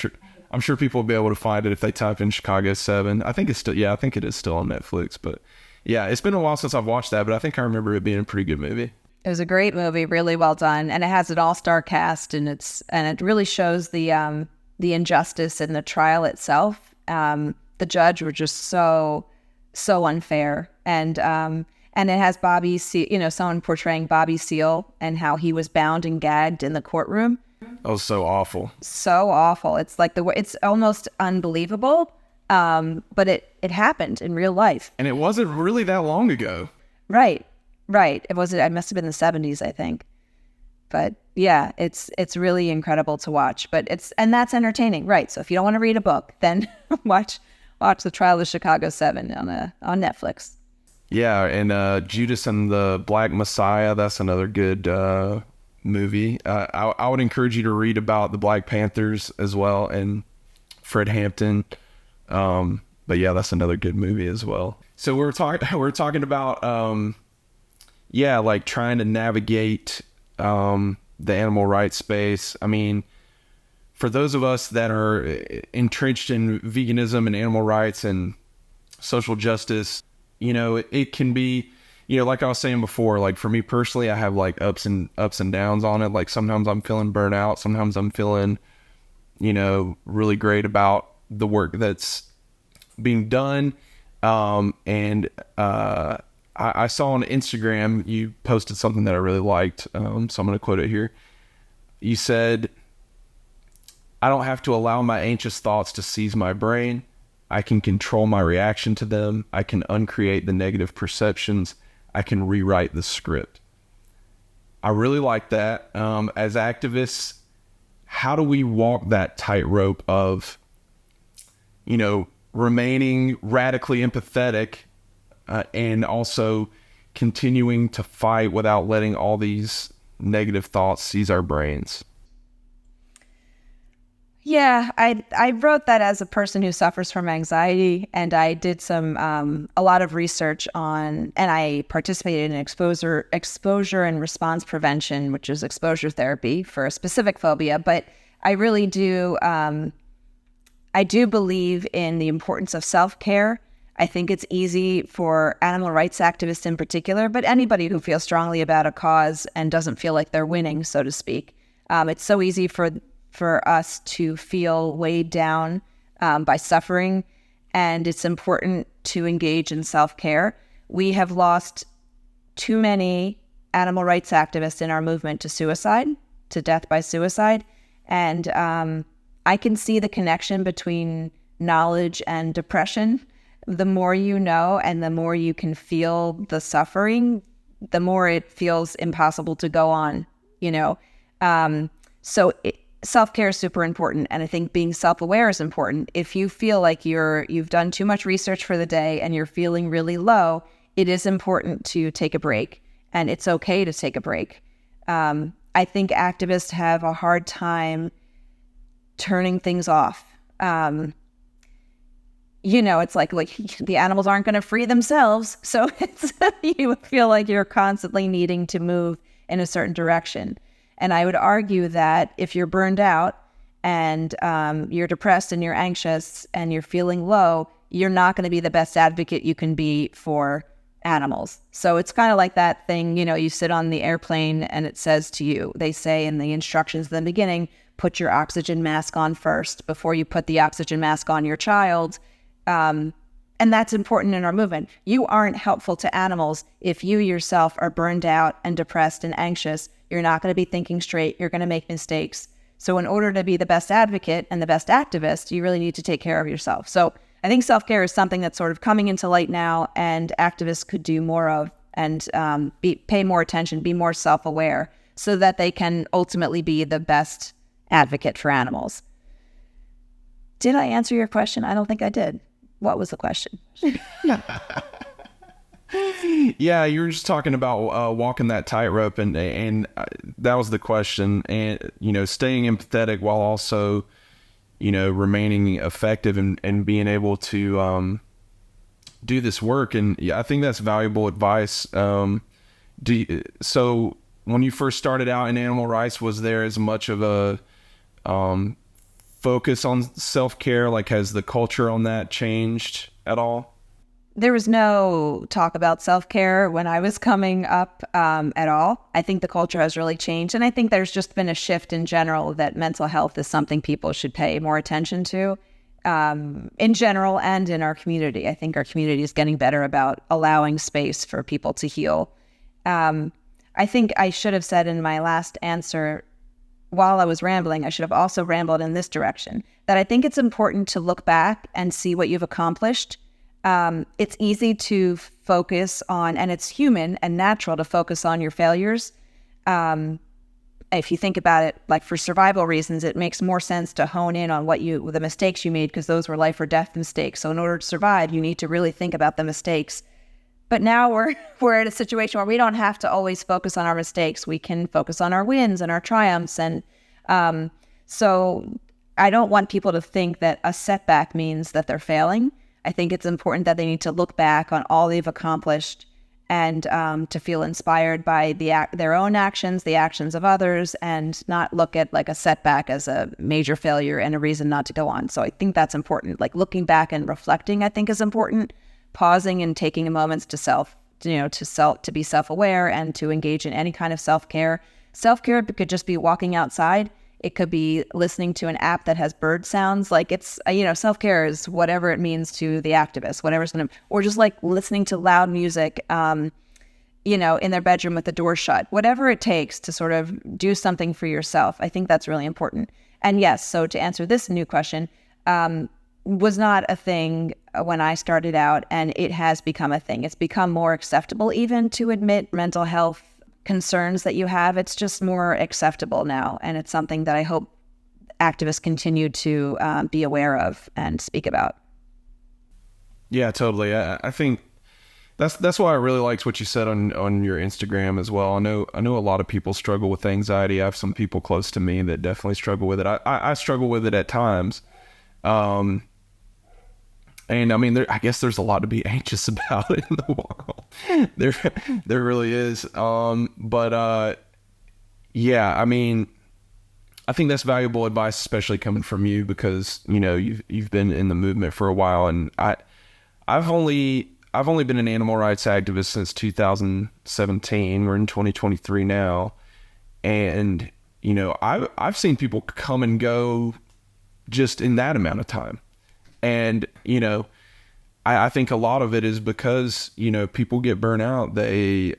sure people will be able to find it if they type in Chicago 7. I think it is still on Netflix, but yeah, it's been a while since I've watched that, but I think I remember it being a pretty good movie. It was a great movie, really well done, and it has an all-star cast, and it really shows the injustice in the trial itself. The judge were just so unfair, and it has Bobby Seale, someone portraying Bobby Seale and how he was bound and gagged in the courtroom. That was so awful. So awful. It's like it's almost unbelievable, but it happened in real life, and it wasn't really that long ago. Right. It must have been the 70s, I think. But yeah, it's really incredible to watch. But that's entertaining, right? So if you don't want to read a book, then watch The Trial of the Chicago 7 on Netflix. Yeah, and Judas and the Black Messiah, that's another good movie. I would encourage you to read about the Black Panthers as well and Fred Hampton. But yeah, that's another good movie as well. So we're talking about like trying to navigate the animal rights space. I mean, for those of us that are entrenched in veganism and animal rights and social justice, it can be, like I was saying before, like for me personally, I have like ups and downs on it. Like sometimes I'm feeling burnt out. Sometimes I'm feeling, really great about the work that's being done. I saw on Instagram, you posted something that I really liked. So I'm going to quote it here. You said, "I don't have to allow my anxious thoughts to seize my brain. I can control my reaction to them. I can uncreate the negative perceptions. I can rewrite the script." I really like that. As activists, how do we walk that tightrope of, remaining radically empathetic and also continuing to fight without letting all these negative thoughts seize our brains? Yeah, I wrote that as a person who suffers from anxiety, and I did a lot of research on, and I participated in exposure and response prevention, which is exposure therapy for a specific phobia. But I really do, I do believe in the importance of self-care. I think it's easy for animal rights activists in particular, but anybody who feels strongly about a cause and doesn't feel like they're winning, so to speak. It's so easy for us to feel weighed down by suffering, and it's important to engage in self-care. We have lost too many animal rights activists in our movement to suicide, to death by suicide, and I can see the connection between knowledge and depression. The more you know and the more you can feel the suffering, the more it feels impossible to go on, self-care is super important. And I think being self-aware is important. If you feel like you've done too much research for the day and you're feeling really low, it is important to take a break, and it's okay to take a break. I think activists have a hard time turning things off. It's like the animals aren't going to free themselves. So you feel like you're constantly needing to move in a certain direction. And I would argue that if you're burned out and you're depressed and you're anxious and you're feeling low, you're not going to be the best advocate you can be for animals. So it's kind of like that thing, you sit on the airplane and it says to you, they say in the instructions in the beginning, put your oxygen mask on first before you put the oxygen mask on your child. And that's important in our movement. You aren't helpful to animals if you yourself are burned out and depressed and anxious. You're not going to be thinking straight. You're going to make mistakes. So in order to be the best advocate and the best activist, you really need to take care of yourself. So I think self-care is something that's sort of coming into light now, and activists could do more of, and pay more attention, be more self-aware, so that they can ultimately be the best advocate for animals. Did I answer your question? I don't think I did. What was the question? Yeah, you were just talking about walking that tightrope, and that was the question. And staying empathetic while also remaining effective and being able to do this work. And yeah, I think that's valuable advice. So when you first started out in animal rights, was there as much of a focus on self-care? Like, has the culture on that changed at all? There was no talk about self-care when I was coming up at all. I think the culture has really changed. And I think there's just been a shift in general that mental health is something people should pay more attention to in general and in our community. I think our community is getting better about allowing space for people to heal. I think I should have said in my last answer, while I was rambling, I should have also rambled in this direction, that I think it's important to look back and see what you've accomplished. It's easy to focus on, and it's human and natural to focus on your failures. If you think about it, like for survival reasons, it makes more sense to hone in on the mistakes you made, because those were life or death mistakes. So in order to survive, you need to really think about the mistakes. But now we're at a situation where we don't have to always focus on our mistakes. We can focus on our wins and our triumphs. And so I don't want people to think that a setback means that they're failing. I think it's important that they need to look back on all they've accomplished and to feel inspired by their own actions, the actions of others, and not look at like a setback as a major failure and a reason not to go on. So I think that's important. Like looking back and reflecting, I think is important. Pausing and taking a moment to be self-aware and to engage in any kind of self-care. Self-care could just be walking outside. It could be listening to an app that has bird sounds. Like it's, self-care is whatever it means to the activist, or just like listening to loud music, in their bedroom with the door shut, whatever it takes to sort of do something for yourself. I think that's really important. And yes, so to answer this new question, was not a thing when I started out, and it has become a thing. It's become more acceptable even to admit mental health concerns that you have. It's just more acceptable now, and it's something that I hope activists continue to be aware of and speak about. Yeah, totally. I think that's why I really liked what you said on your Instagram as well. I know a lot of people struggle with anxiety. I have some people close to me that definitely struggle with it. I struggle with it at times. And I mean, I guess there's a lot to be anxious about in the world. There really is. Yeah, I mean, I think that's valuable advice, especially coming from you, because you've been in the movement for a while, and I've only been an animal rights activist since 2017. We're in 2023 now, and I've seen people come and go just in that amount of time. And, I think a lot of it is because, people get burnt out. They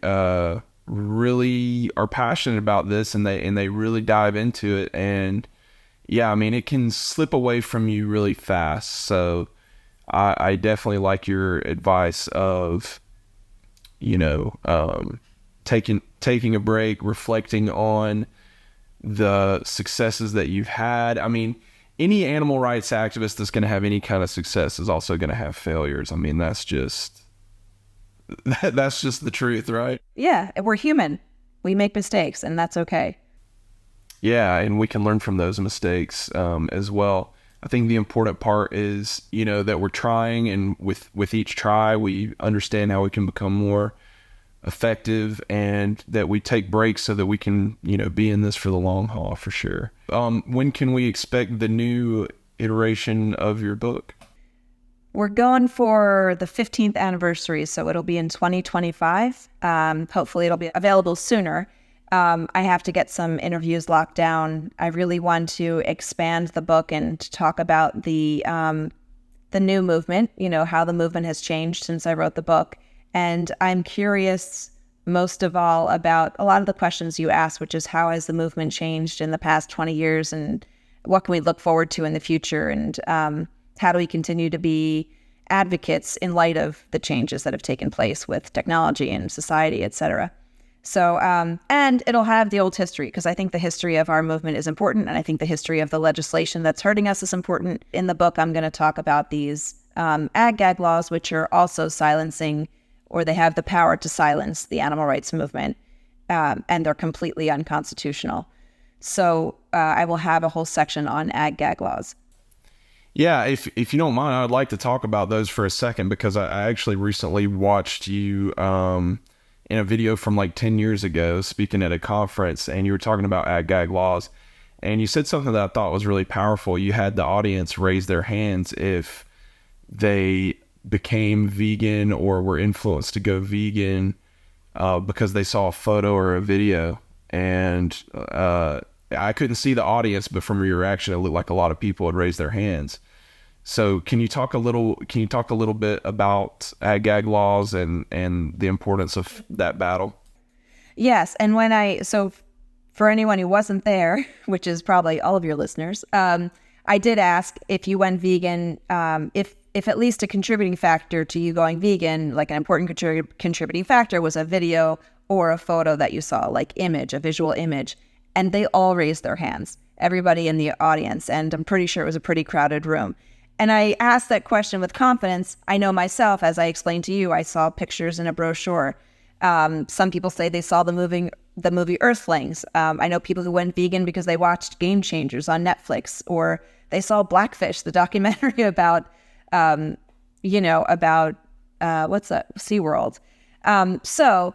really are passionate about this, and they really dive into it. And yeah, I mean, it can slip away from you really fast. So I definitely like your advice of, taking a break, reflecting on the successes that you've had. I mean, any animal rights activist that's going to have any kind of success is also going to have failures. I mean, that's just the truth, right? Yeah, we're human. We make mistakes, and that's okay. Yeah, and we can learn from those mistakes as well. I think the important part is, that we're trying, and with each try, we understand how we can become more effective, and that we take breaks so that we can, be in this for the long haul, for sure. When can we expect the new iteration of your book? We're going for the 15th anniversary, so it'll be in 2025. Hopefully it'll be available sooner. I have to get some interviews locked down. I really want to expand the book and to talk about the new movement, how the movement has changed since I wrote the book. And I'm curious most of all about a lot of the questions you asked, which is how has the movement changed in the past 20 years, and what can we look forward to in the future, and how do we continue to be advocates in light of the changes that have taken place with technology and society, et cetera. So, and it'll have the old history, because I think the history of our movement is important, and I think the history of the legislation that's hurting us is important. In the book, I'm going to talk about these ag-gag laws, which are also silencing or they have the power to silence the animal rights movement, and they're completely unconstitutional. So I will have a whole section on ag-gag laws. Yeah, if you don't mind, I'd like to talk about those for a second, because I actually recently watched you in a video from like 10 years ago speaking at a conference, and you were talking about ag-gag laws, and you said something that I thought was really powerful. You had the audience raise their hands if they became vegan or were influenced to go vegan because they saw a photo or a video. And I couldn't see the audience, but from your reaction, it looked like a lot of people had raised their hands. So can you talk a little bit about ag-gag laws and the importance of that battle? Yes. And so for anyone who wasn't there, which is probably all of your listeners, I did ask if you went vegan, if at least a contributing factor to you going vegan, like an important contributing factor, was a video or a photo that you saw, like a visual image. And they all raised their hands, everybody in the audience. And I'm pretty sure it was a pretty crowded room. And I asked that question with confidence. I know myself, as I explained to you, I saw pictures in a brochure. Some people say they saw the movie Earthlings. I know people who went vegan because they watched Game Changers on Netflix, or they saw Blackfish, the documentary about what's that? SeaWorld. So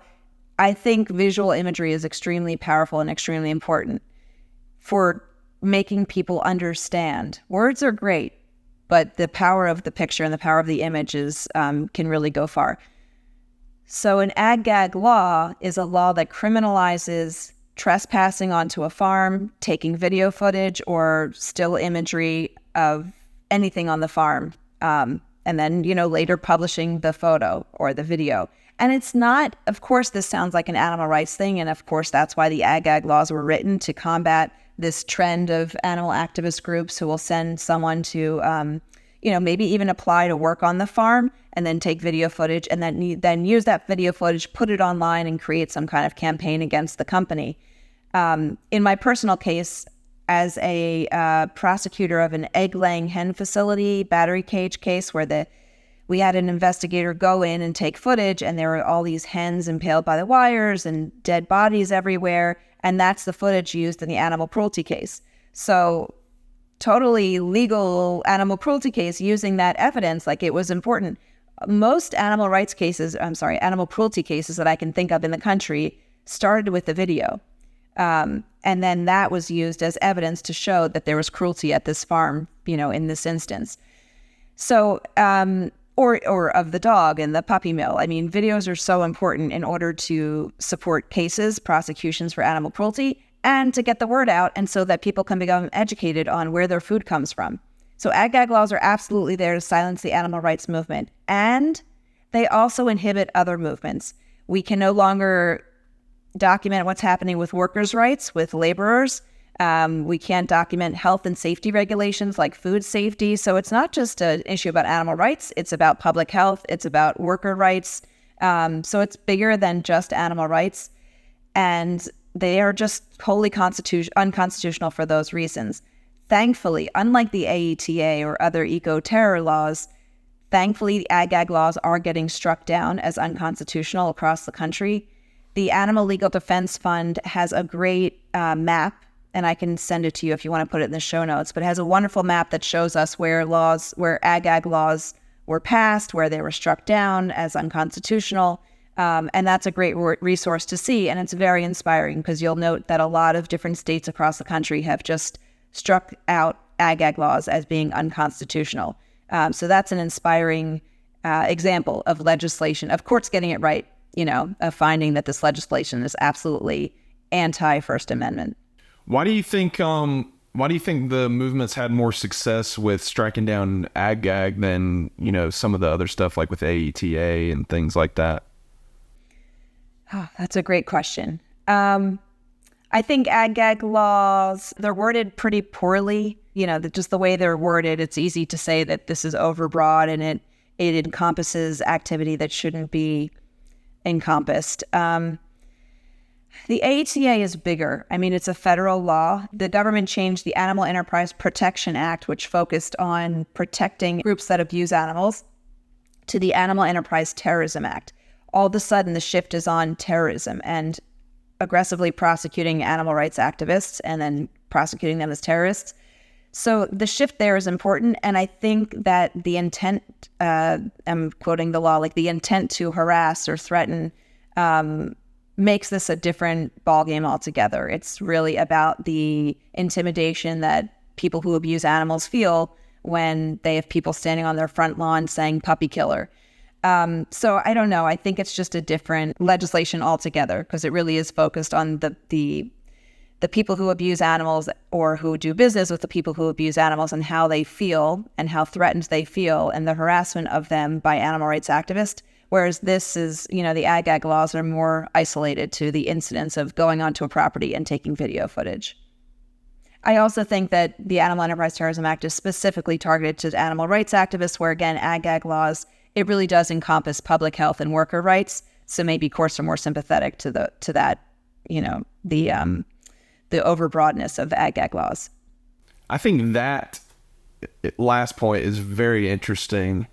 I think visual imagery is extremely powerful and extremely important for making people understand. Words are great, but the power of the picture and the power of the images can really go far. So an ag-gag law is a law that criminalizes trespassing onto a farm, taking video footage or still imagery of anything on the farm, and then, later publishing the photo or the video. And it's not, of course, this sounds like an animal rights thing, and of course that's why the ag-gag laws were written, to combat this trend of animal activist groups who will send someone to, maybe even apply to work on the farm and then take video footage and then use that video footage, put it online, and create some kind of campaign against the company. In my personal case, as a prosecutor of an egg-laying hen facility battery cage case where we had an investigator go in and take footage, and there were all these hens impaled by the wires and dead bodies everywhere, and that's the footage used in the animal cruelty case. So totally legal animal cruelty case, using that evidence like it was important. Most animal cruelty cases that I can think of in the country started with the video. And then that was used as evidence to show that there was cruelty at this farm, in this instance. So, or of the dog and the puppy mill. I mean, videos are so important in order to support cases, prosecutions for animal cruelty, and to get the word out, and so that people can become educated on where their food comes from. So ag-gag laws are absolutely there to silence the animal rights movement. And they also inhibit other movements. We can no longer document what's happening with workers' rights, with laborers. We can't document health and safety regulations like food safety. So it's not just an issue about animal rights. It's about public health. It's about worker rights. So it's bigger than just animal rights. And they are just wholly unconstitutional for those reasons. Thankfully, unlike the AETA or other eco-terror laws, thankfully the ag-gag laws are getting struck down as unconstitutional across the country. The Animal Legal Defense Fund has a great map, and I can send it to you if you want to put it in the show notes, but it has a wonderful map that shows us where ag-gag laws were passed, where they were struck down as unconstitutional. And that's a great resource to see. And it's very inspiring, because you'll note that a lot of different states across the country have just struck out ag-gag laws as being unconstitutional. So that's an inspiring example of legislation, of courts getting it right, of finding that this legislation is absolutely anti-First Amendment. Why do you think the movement's had more success with striking down ag-gag than, some of the other stuff like with AETA and things like that? Oh, that's a great question. I think ag-gag laws, they're worded pretty poorly. Just the way they're worded, it's easy to say that this is overbroad and it encompasses activity that shouldn't be encompassed. The AETA is bigger. I mean, it's a federal law. The government changed the Animal Enterprise Protection Act, which focused on protecting groups that abuse animals, to the Animal Enterprise Terrorism Act. all of a sudden the shift is on terrorism and aggressively prosecuting animal rights activists and then prosecuting them as terrorists. So the shift there is important. And I think that the intent, I'm quoting the law, like the intent to harass or threaten makes this a different ballgame altogether. It's really about the intimidation that people who abuse animals feel when they have people standing on their front lawn saying puppy killer. So I don't know. I think it's just a different legislation altogether because it really is focused on the people who abuse animals or who do business with the people who abuse animals and how they feel and how threatened they feel and the harassment of them by animal rights activists. Whereas this is, the ag laws are more isolated to the incidents of going onto a property and taking video footage. I also think that the Animal Enterprise Terrorism Act is specifically targeted to animal rights activists, where again, ag laws, it really does encompass public health and worker rights. So maybe courts are more sympathetic to that, the overbroadness of the ag laws. I think that last point is very interesting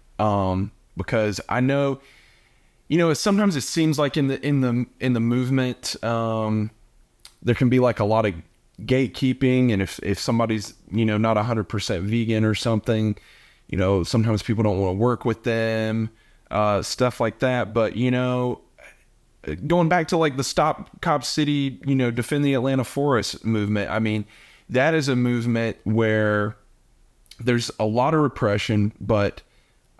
because I know, sometimes it seems like in the movement there can be like a lot of gatekeeping, and if somebody's not 100% vegan or something, sometimes people don't want to work with them, stuff like that. But going back to like the Stop Cop City, Defend the Atlanta Forest movement, I mean, that is a movement where there's a lot of repression, but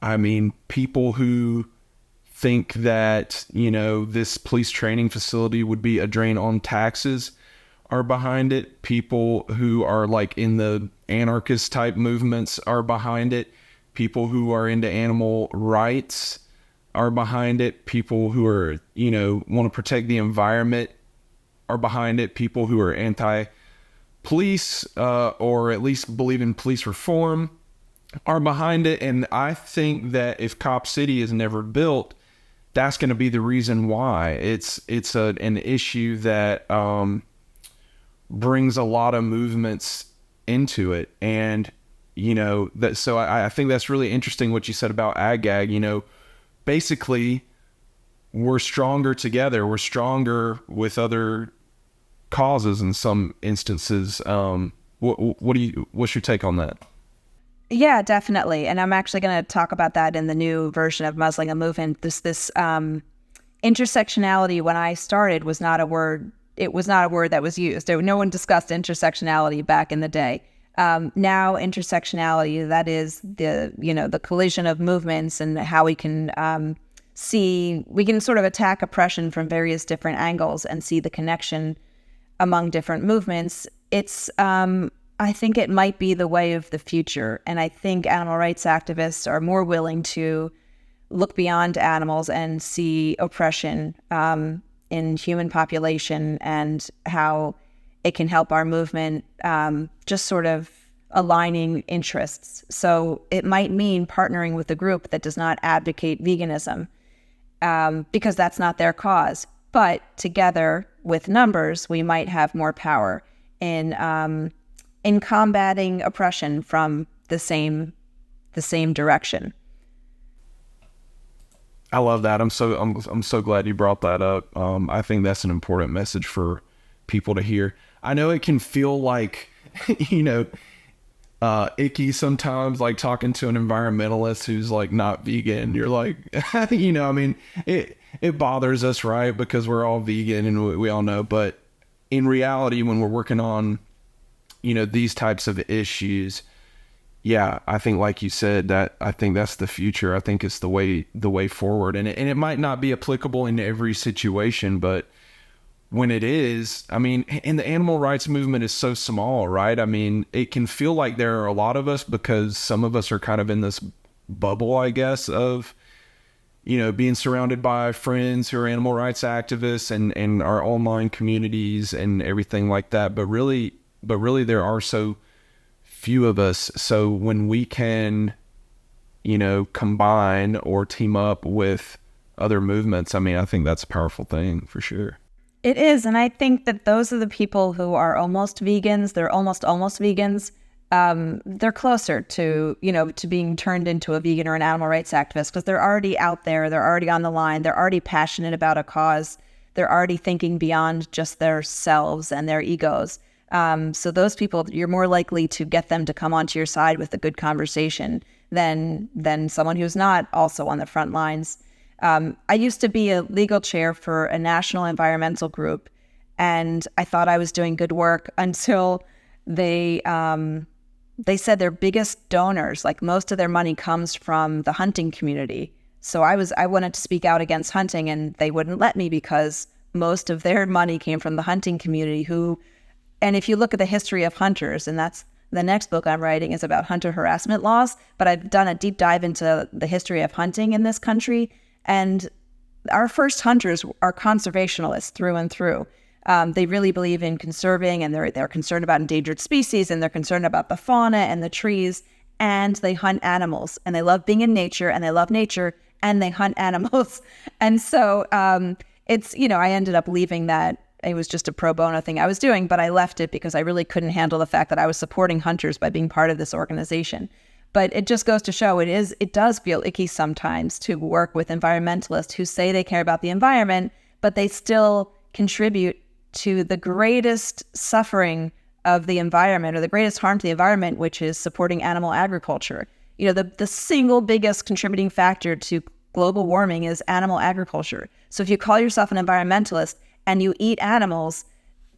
I mean, people who think that, this police training facility would be a drain on taxes are behind it. People who are like in the anarchist type movements are behind it. People who are into animal rights are behind it. People who are, want to protect the environment are behind it. People who are anti-police or at least believe in police reform are behind it. And I think that if Cop City is never built, that's going to be the reason why. It's an issue that brings a lot of movements into it. And, so I think that's really interesting what you said about ag. Basically, we're stronger together. We're stronger with other causes in some instances. What's your take on that? Yeah, definitely. And I'm actually going to talk about that in the new version of Muzzling a Movement. This intersectionality, when I started, was not a word. It was not a word that was used. No one discussed intersectionality back in the day. Now intersectionality, that is the collision of movements and how we can we can sort of attack oppression from various different angles and see the connection among different movements. I think it might be the way of the future. And I think animal rights activists are more willing to look beyond animals and see oppression in human population and how it can help our movement just sort of aligning interests. So it might mean partnering with a group that does not advocate veganism because that's not their cause. But together with numbers, we might have more power in combating oppression from the same direction. I love that. I'm so glad you brought that up. I think that's an important message for people to hear. I know it can feel like, icky sometimes, like talking to an environmentalist who's like not vegan. You're like, it bothers us, right? Because we're all vegan and we all know. But in reality, when we're working on, these types of issues, yeah, I think like you said, I think that's the future. I think it's the way forward. And it might not be applicable in every situation, but when it is, I mean, and the animal rights movement is so small, right? I mean, it can feel like there are a lot of us because some of us are kind of in this bubble, I guess, of, being surrounded by friends who are animal rights activists and our online communities and everything like that. But really there are so few of us. So when we can, combine or team up with other movements, I mean, I think that's a powerful thing for sure. It is. And I think that those are the people who are almost vegans. They're almost vegans. they're closer to, to being turned into a vegan or an animal rights activist, because they're already out there, they're already on the line, they're already passionate about a cause, they're already thinking beyond just their selves and their egos. So those people, you're more likely to get them to come onto your side with a good conversation than someone who's not also on the front lines. I used to be a legal chair for a national environmental group, and I thought I was doing good work until they said their biggest donors, like most of their money comes from the hunting community. So I wanted to speak out against hunting, and they wouldn't let me because most of their money came from the hunting community and if you look at the history of hunters, and that's the next book I'm writing is about hunter harassment laws, but I've done a deep dive into the history of hunting in this country. And our first hunters are conservationists through and through. They really believe in conserving, and they're concerned about endangered species, and they're concerned about the fauna and the trees, and they hunt animals, and they love being in nature, and they love nature, and they hunt animals. And so it's, I ended up leaving that. It was just a pro bono thing I was doing, but I left it because I really couldn't handle the fact that I was supporting hunters by being part of this organization. But it just goes to show it does feel icky sometimes to work with environmentalists who say they care about the environment, but they still contribute to the greatest suffering of the environment, or the greatest harm to the environment, which is supporting animal agriculture. The single biggest contributing factor to global warming is animal agriculture. So if you call yourself an environmentalist and you eat animals,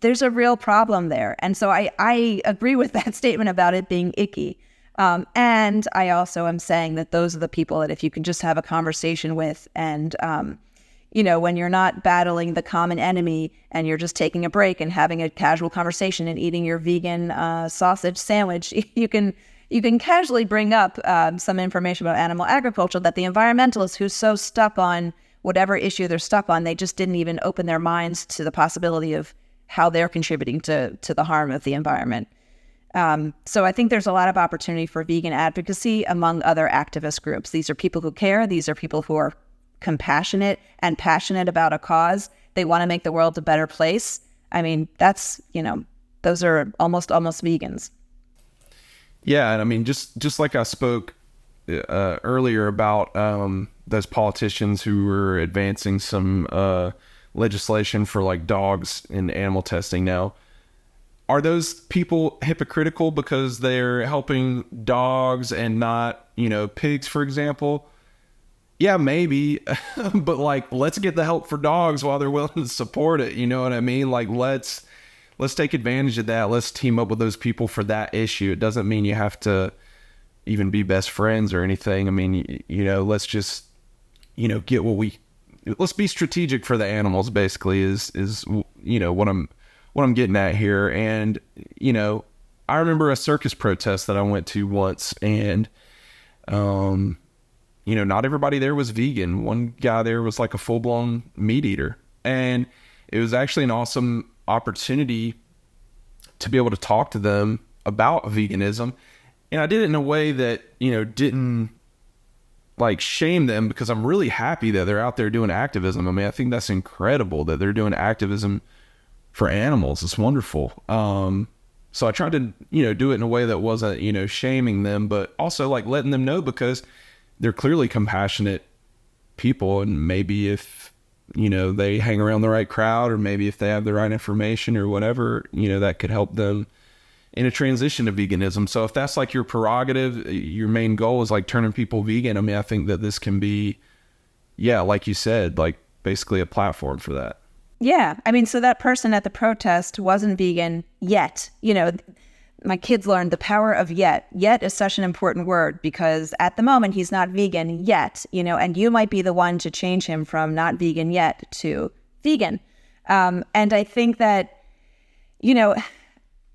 there's a real problem there. And so I agree with that statement about it being icky. And I also am saying that those are the people that if you can just have a conversation with, and, when you're not battling the common enemy and you're just taking a break and having a casual conversation and eating your vegan sausage sandwich, you can casually bring up some information about animal agriculture that the environmentalists who's so stuck on whatever issue they're stuck on, they just didn't even open their minds to the possibility of how they're contributing to the harm of the environment. So I think there's a lot of opportunity for vegan advocacy among other activist groups. These are people who care. These are people who are compassionate and passionate about a cause. They want to make the world a better place. I mean, that's, those are almost vegans. Yeah. And I mean, just like I spoke earlier about those politicians who were advancing some legislation for like dogs and animal testing now. Are those people hypocritical because they're helping dogs and not, pigs, for example? Yeah, maybe. But like, let's get the help for dogs while they're willing to support it. You know what I mean? Like, let's take advantage of that. Let's team up with those people for that issue. It doesn't mean you have to even be best friends or anything. I mean, let's just, get let's be strategic for the animals, basically, is what I'm getting at here. And, I remember a circus protest that I went to once, and, not everybody there was vegan. One guy there was like a full-blown meat eater, and it was actually an awesome opportunity to be able to talk to them about veganism. And I did it in a way that, didn't like shame them, because I'm really happy that they're out there doing activism. I mean, I think that's incredible that they're doing activism for animals. It's wonderful. So I tried to, do it in a way that wasn't, shaming them, but also like letting them know, because they're clearly compassionate people. And maybe if, they hang around the right crowd, or maybe if they have the right information or whatever, that could help them in a transition to veganism. So if that's like your prerogative, your main goal is like turning people vegan, I mean, I think that this can be, like you said, like basically a platform for that. Yeah. I mean, so that person at the protest wasn't vegan yet. My kids learned the power of yet. Yet is such an important word, because at the moment he's not vegan yet, and you might be the one to change him from not vegan yet to vegan. And I think that,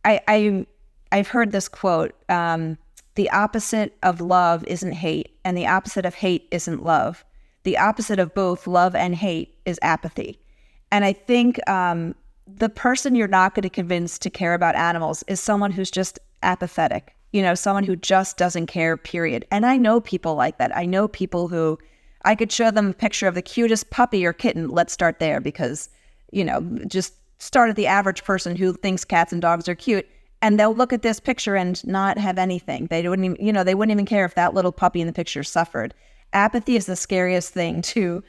I've heard this quote, the opposite of love isn't hate, and the opposite of hate isn't love. The opposite of both love and hate is apathy. And I think the person you're not going to convince to care about animals is someone who's just apathetic, someone who just doesn't care, period. And I know people like that. I know people who I could show them a picture of the cutest puppy or kitten. Let's start there, because, just start at the average person who thinks cats and dogs are cute, And they'll look at this picture and not have anything. They wouldn't even, they wouldn't even care if that little puppy in the picture suffered. Apathy is the scariest thing to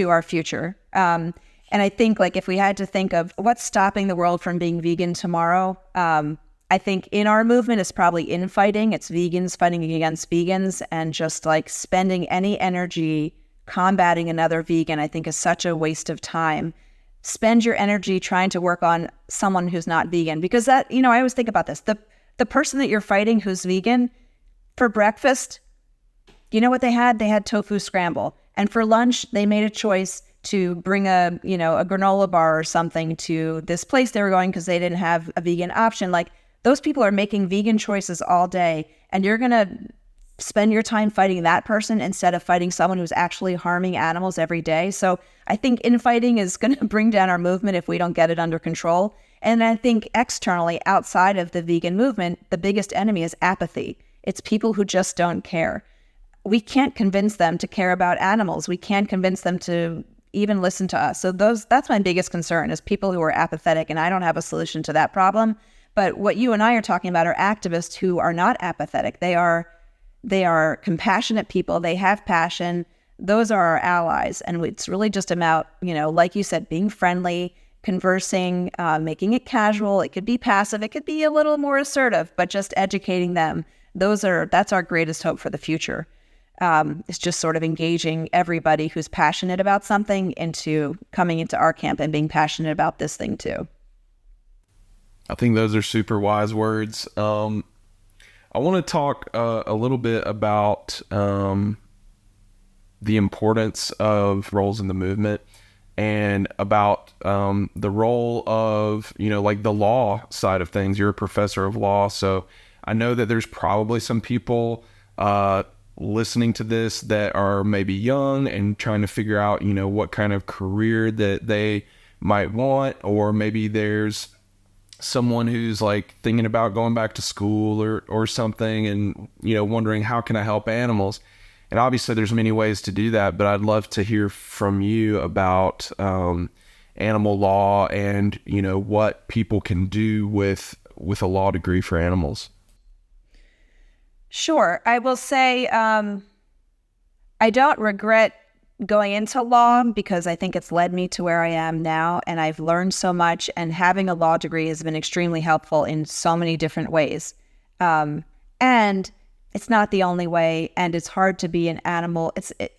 our future. And I think, like, if we had to think of what's stopping the world from being vegan tomorrow, I think in our movement it's probably infighting. It's vegans fighting against vegans, and just like spending any energy combating another vegan, I think is such a waste of time. Spend your energy trying to work on someone who's not vegan, because that, I always think about this. The person that you're fighting who's vegan, for breakfast, you know what they had? They had tofu scramble. And for lunch, they made a choice to bring a granola bar or something to this place they were going because they didn't have a vegan option. Like, those people are making vegan choices all day, and you're going to spend your time fighting that person instead of fighting someone who's actually harming animals every day. So I think infighting is going to bring down our movement if we don't get it under control. And I think externally, outside of the vegan movement, the biggest enemy is apathy. It's people who just don't care. We can't convince them to care about animals. We can't convince them to even listen to us. So that's my biggest concern, is people who are apathetic, and I don't have a solution to that problem. But what you and I are talking about are activists who are not apathetic. They are compassionate people. They have passion. Those are our allies. And it's really just about, like you said, being friendly, conversing, making it casual. It could be passive. It could be a little more assertive, but just educating them. That's our greatest hope for the future. It's just sort of engaging everybody who's passionate about something into coming into our camp and being passionate about this thing too. I think those are super wise words. I want to talk a little bit about the importance of roles in the movement, and about the role of, like the law side of things. You're a professor of law, so I know that there's probably some people listening to this that are maybe young and trying to figure out, what kind of career that they might want, or maybe there's someone who's like thinking about going back to school or something, and wondering, how can I help animals? And obviously there's many ways to do that, but I'd love to hear from you about animal law and what people can do with a law degree for animals. Sure. I will say I don't regret going into law, because I think it's led me to where I am now, and I've learned so much, and having a law degree has been extremely helpful in so many different ways. And it's not the only way, and it's hard to be an animal.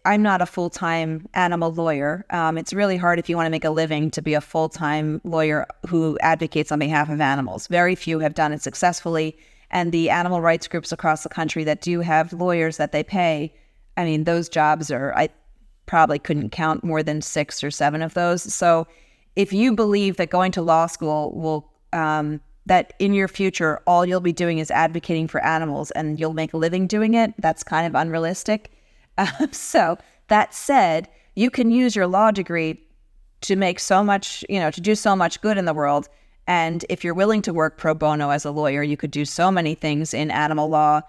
I'm not a full-time animal lawyer. It's really hard if you want to make a living to be a full-time lawyer who advocates on behalf of animals. Very few have done it successfully, and the animal rights groups across the country that do have lawyers that they pay, I mean, those jobs I probably couldn't count more than 6 or 7 of those. So if you believe that going to law school will, that in your future, all you'll be doing is advocating for animals and you'll make a living doing it, that's kind of unrealistic. So that said, you can use your law degree to make so much, to do so much good in the world. And if you're willing to work pro bono as a lawyer, you could do so many things in animal law.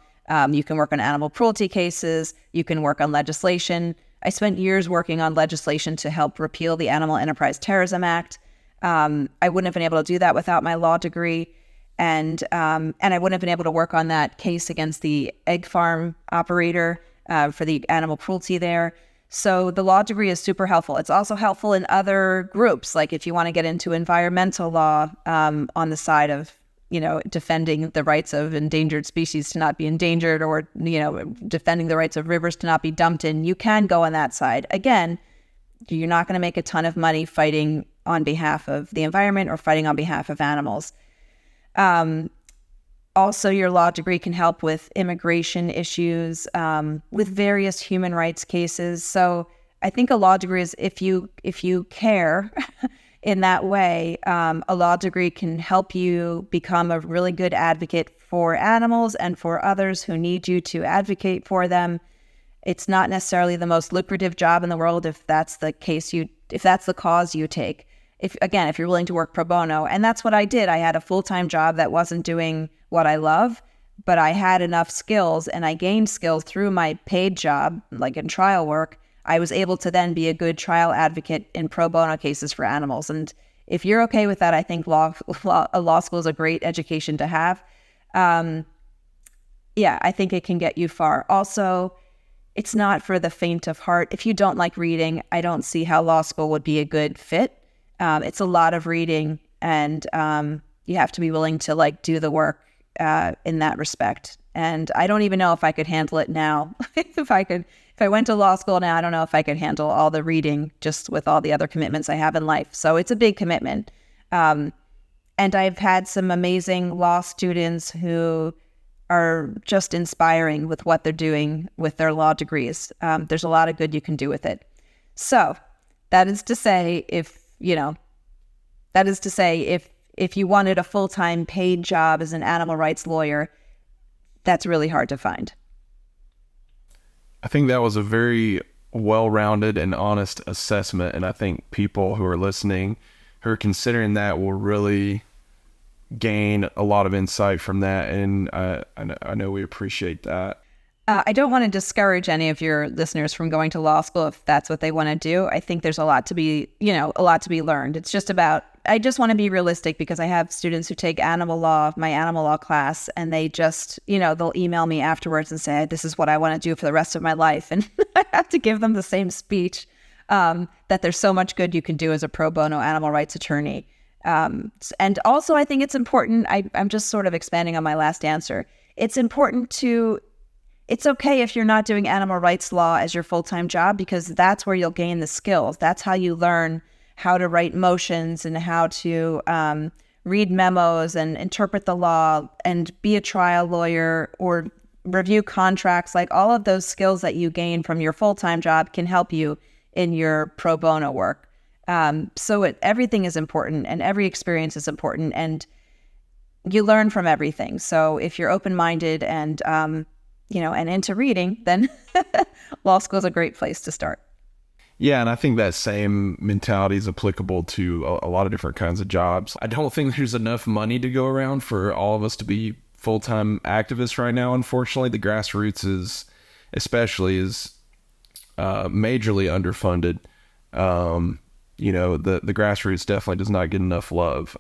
You can work on animal cruelty cases. You can work on legislation. I spent years working on legislation to help repeal the Animal Enterprise Terrorism Act. I wouldn't have been able to do that without my law degree. And I wouldn't have been able to work on that case against the egg farm operator for the animal cruelty there. So the law degree is super helpful. It's also helpful in other groups, like if you want to get into environmental law on the side of, defending the rights of endangered species to not be endangered, or, defending the rights of rivers to not be dumped in, you can go on that side. Again, you're not going to make a ton of money fighting on behalf of the environment or fighting on behalf of animals. Also, your law degree can help with immigration issues, with various human rights cases. So I think a law degree is, if you care in that way, a law degree can help you become a really good advocate for animals and for others who need you to advocate for them. It's not necessarily the most lucrative job in the world if that's the case if that's the cause you take. If you're willing to work pro bono. And that's what I did. I had a full-time job that wasn't doing what I love, but I had enough skills, and I gained skills through my paid job, like in trial work. I was able to then be a good trial advocate in pro bono cases for animals. And if you're okay with that, I think law school is a great education to have. Yeah, I think it can get you far. Also, it's not for the faint of heart. If you don't like reading, I don't see how law school would be a good fit. It's a lot of reading, and you have to be willing to like do the work in that respect. And I don't even know if I could handle it now. If I went to law school now, I don't know if I could handle all the reading just with all the other commitments I have in life. So it's a big commitment. And I've had some amazing law students who are just inspiring with what they're doing with their law degrees. There's a lot of good you can do with it. So that is to say, if you wanted a full-time paid job as an animal rights lawyer, that's really hard to find. I think that was a very well-rounded and honest assessment, and I think people who are listening, who are considering that, will really gain a lot of insight from that, and I know we appreciate that. I don't want to discourage any of your listeners from going to law school if that's what they want to do. I think there's a lot to be learned. It's just about, I just want to be realistic, because I have students who take my animal law class, and they just, they'll email me afterwards and say, this is what I want to do for the rest of my life. And I have to give them the same speech, that there's so much good you can do as a pro bono animal rights attorney. And also, I think it's important, I'm just sort of expanding on my last answer. It's okay if you're not doing animal rights law as your full-time job, because that's where you'll gain the skills. That's how you learn how to write motions and how to read memos and interpret the law and be a trial lawyer or review contracts. Like, all of those skills that you gain from your full-time job can help you in your pro bono work. So everything is important, and every experience is important, and you learn from everything. So if you're open-minded and and into reading, then law school is a great place to start. Yeah, and I think that same mentality is applicable to a lot of different kinds of jobs. I don't think there's enough money to go around for all of us to be full-time activists right now. Unfortunately, the grassroots is majorly underfunded. The grassroots definitely does not get enough love.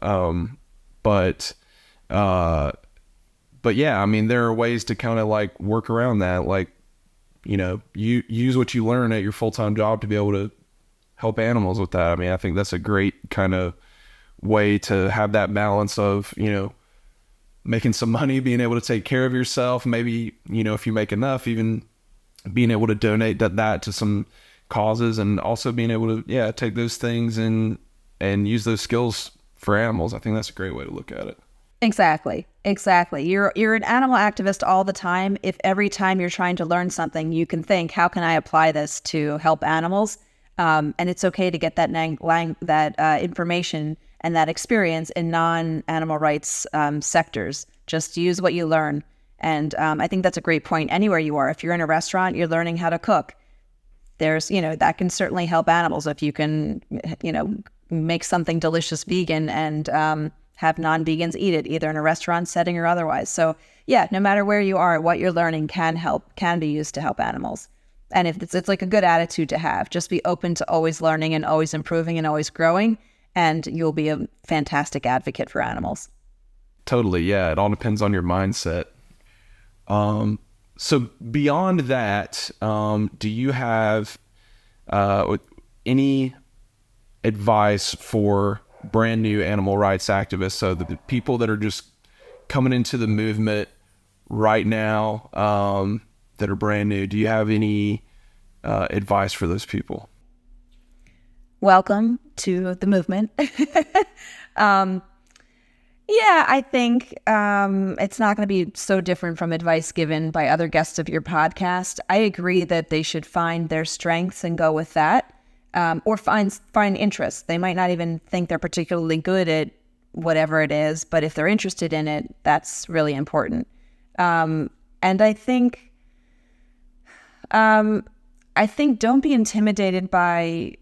But yeah, I mean, there are ways to kind of like work around that. Like, you use what you learn at your full-time job to be able to help animals with that. I mean, I think that's a great kind of way to have that balance of, making some money, being able to take care of yourself. Maybe, if you make enough, even being able to donate that to some causes, and also being able to, take those things and use those skills for animals. I think that's a great way to look at it. Exactly. You're an animal activist all the time. If every time you're trying to learn something, you can think, how can I apply this to help animals? And it's okay to get that information and that experience in non-animal rights sectors. Just use what you learn. And I think that's a great point anywhere you are. If you're in a restaurant, you're learning how to cook. There's, that can certainly help animals if you can, make something delicious vegan and have non-vegans eat it, either in a restaurant setting or otherwise. So yeah, no matter where you are, what you're learning can be used to help animals. And if it's like a good attitude to have, just be open to always learning and always improving and always growing, and you'll be a fantastic advocate for animals. Totally. Yeah. It all depends on your mindset. So beyond that, do you have any advice for brand new animal rights activists? So the people that are just coming into the movement right now, that are brand new, do you have any advice for those people? Welcome to the movement. Yeah, I think it's not going to be so different from advice given by other guests of your podcast. I agree that they should find their strengths and go with that, or find interests. They might not even think they're particularly good at whatever it is, but if they're interested in it, that's really important. And I think don't be intimidated by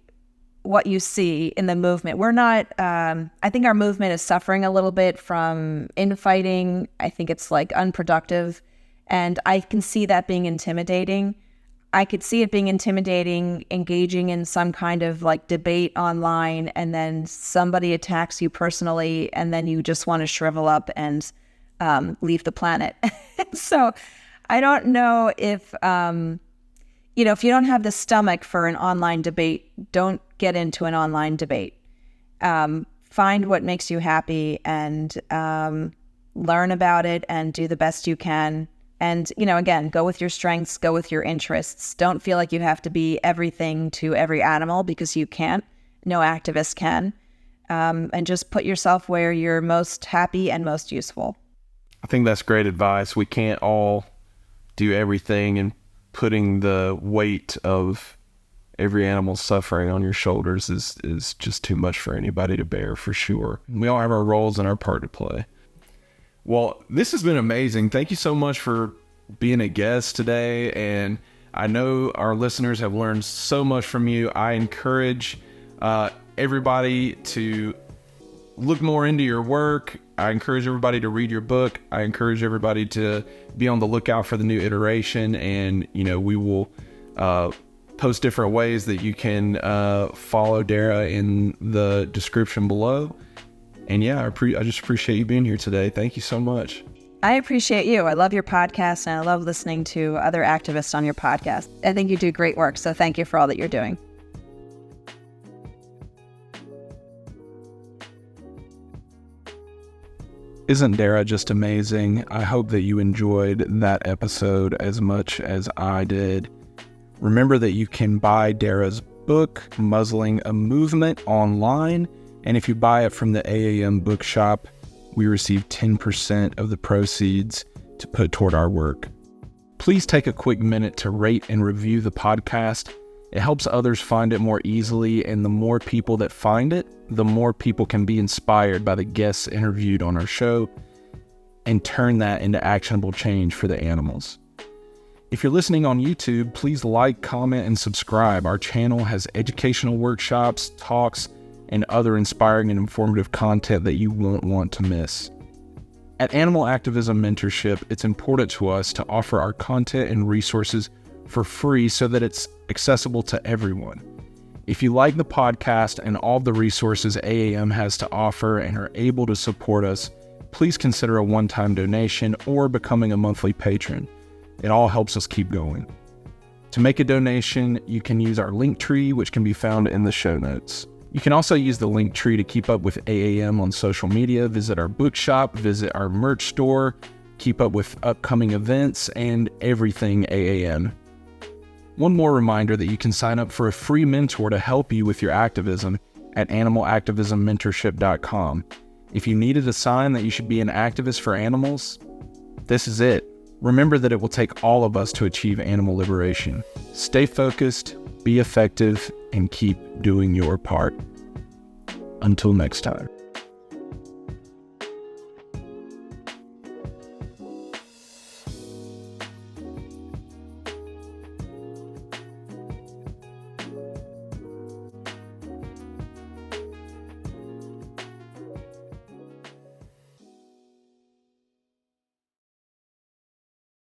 what you see in the movement. We're not, I think our movement is suffering a little bit from infighting. I think it's like unproductive, and I can see that being intimidating. I could see it being intimidating, engaging in some kind of like debate online, and then somebody attacks you personally, and then you just want to shrivel up and leave the planet. So I don't know if, if you don't have the stomach for an online debate, don't get into an online debate. Find what makes you happy and learn about it and do the best you can. And, again, go with your strengths, go with your interests. Don't feel like you have to be everything to every animal, because you can't. No activist can. And just put yourself where you're most happy and most useful. I think that's great advice. We can't all do everything, and putting the weight of every animal's suffering on your shoulders is just too much for anybody to bear, for sure. We all have our roles and our part to play. Well, this has been amazing. Thank you so much for being a guest today. And I know our listeners have learned so much from you. I encourage everybody to look more into your work. I encourage everybody to read your book. I encourage everybody to be on the lookout for the new iteration. And, we will post different ways that you can follow Dara in the description below. And yeah, I just appreciate you being here today. Thank you so much. I appreciate you. I love your podcast, and I love listening to other activists on your podcast. I think you do great work, so thank you for all that you're doing. Isn't Dara just amazing? I hope that you enjoyed that episode as much as I did. Remember that you can buy Dara's book, Muzzling a Movement, online. And if you buy it from the AAM bookshop, we receive 10% of the proceeds to put toward our work. Please take a quick minute to rate and review the podcast. It helps others find it more easily, and the more people that find it, the more people can be inspired by the guests interviewed on our show and turn that into actionable change for the animals. If you're listening on YouTube, please like, comment, and subscribe. Our channel has educational workshops, talks, and other inspiring and informative content that you won't want to miss. At Animal Activism Mentorship, it's important to us to offer our content and resources for free so that it's accessible to everyone. If you like the podcast and all the resources AAM has to offer and are able to support us, please consider a one-time donation or becoming a monthly patron. It all helps us keep going. To make a donation, you can use our Linktree, which can be found in the show notes. You can also use the Linktree to keep up with AAM on social media, visit our bookshop, visit our merch store, keep up with upcoming events, and everything AAM. One more reminder that you can sign up for a free mentor to help you with your activism at animalactivismmentorship.com. If you needed a sign that you should be an activist for animals, this is it. Remember that it will take all of us to achieve animal liberation. Stay focused, be effective, and keep doing your part. Until next time.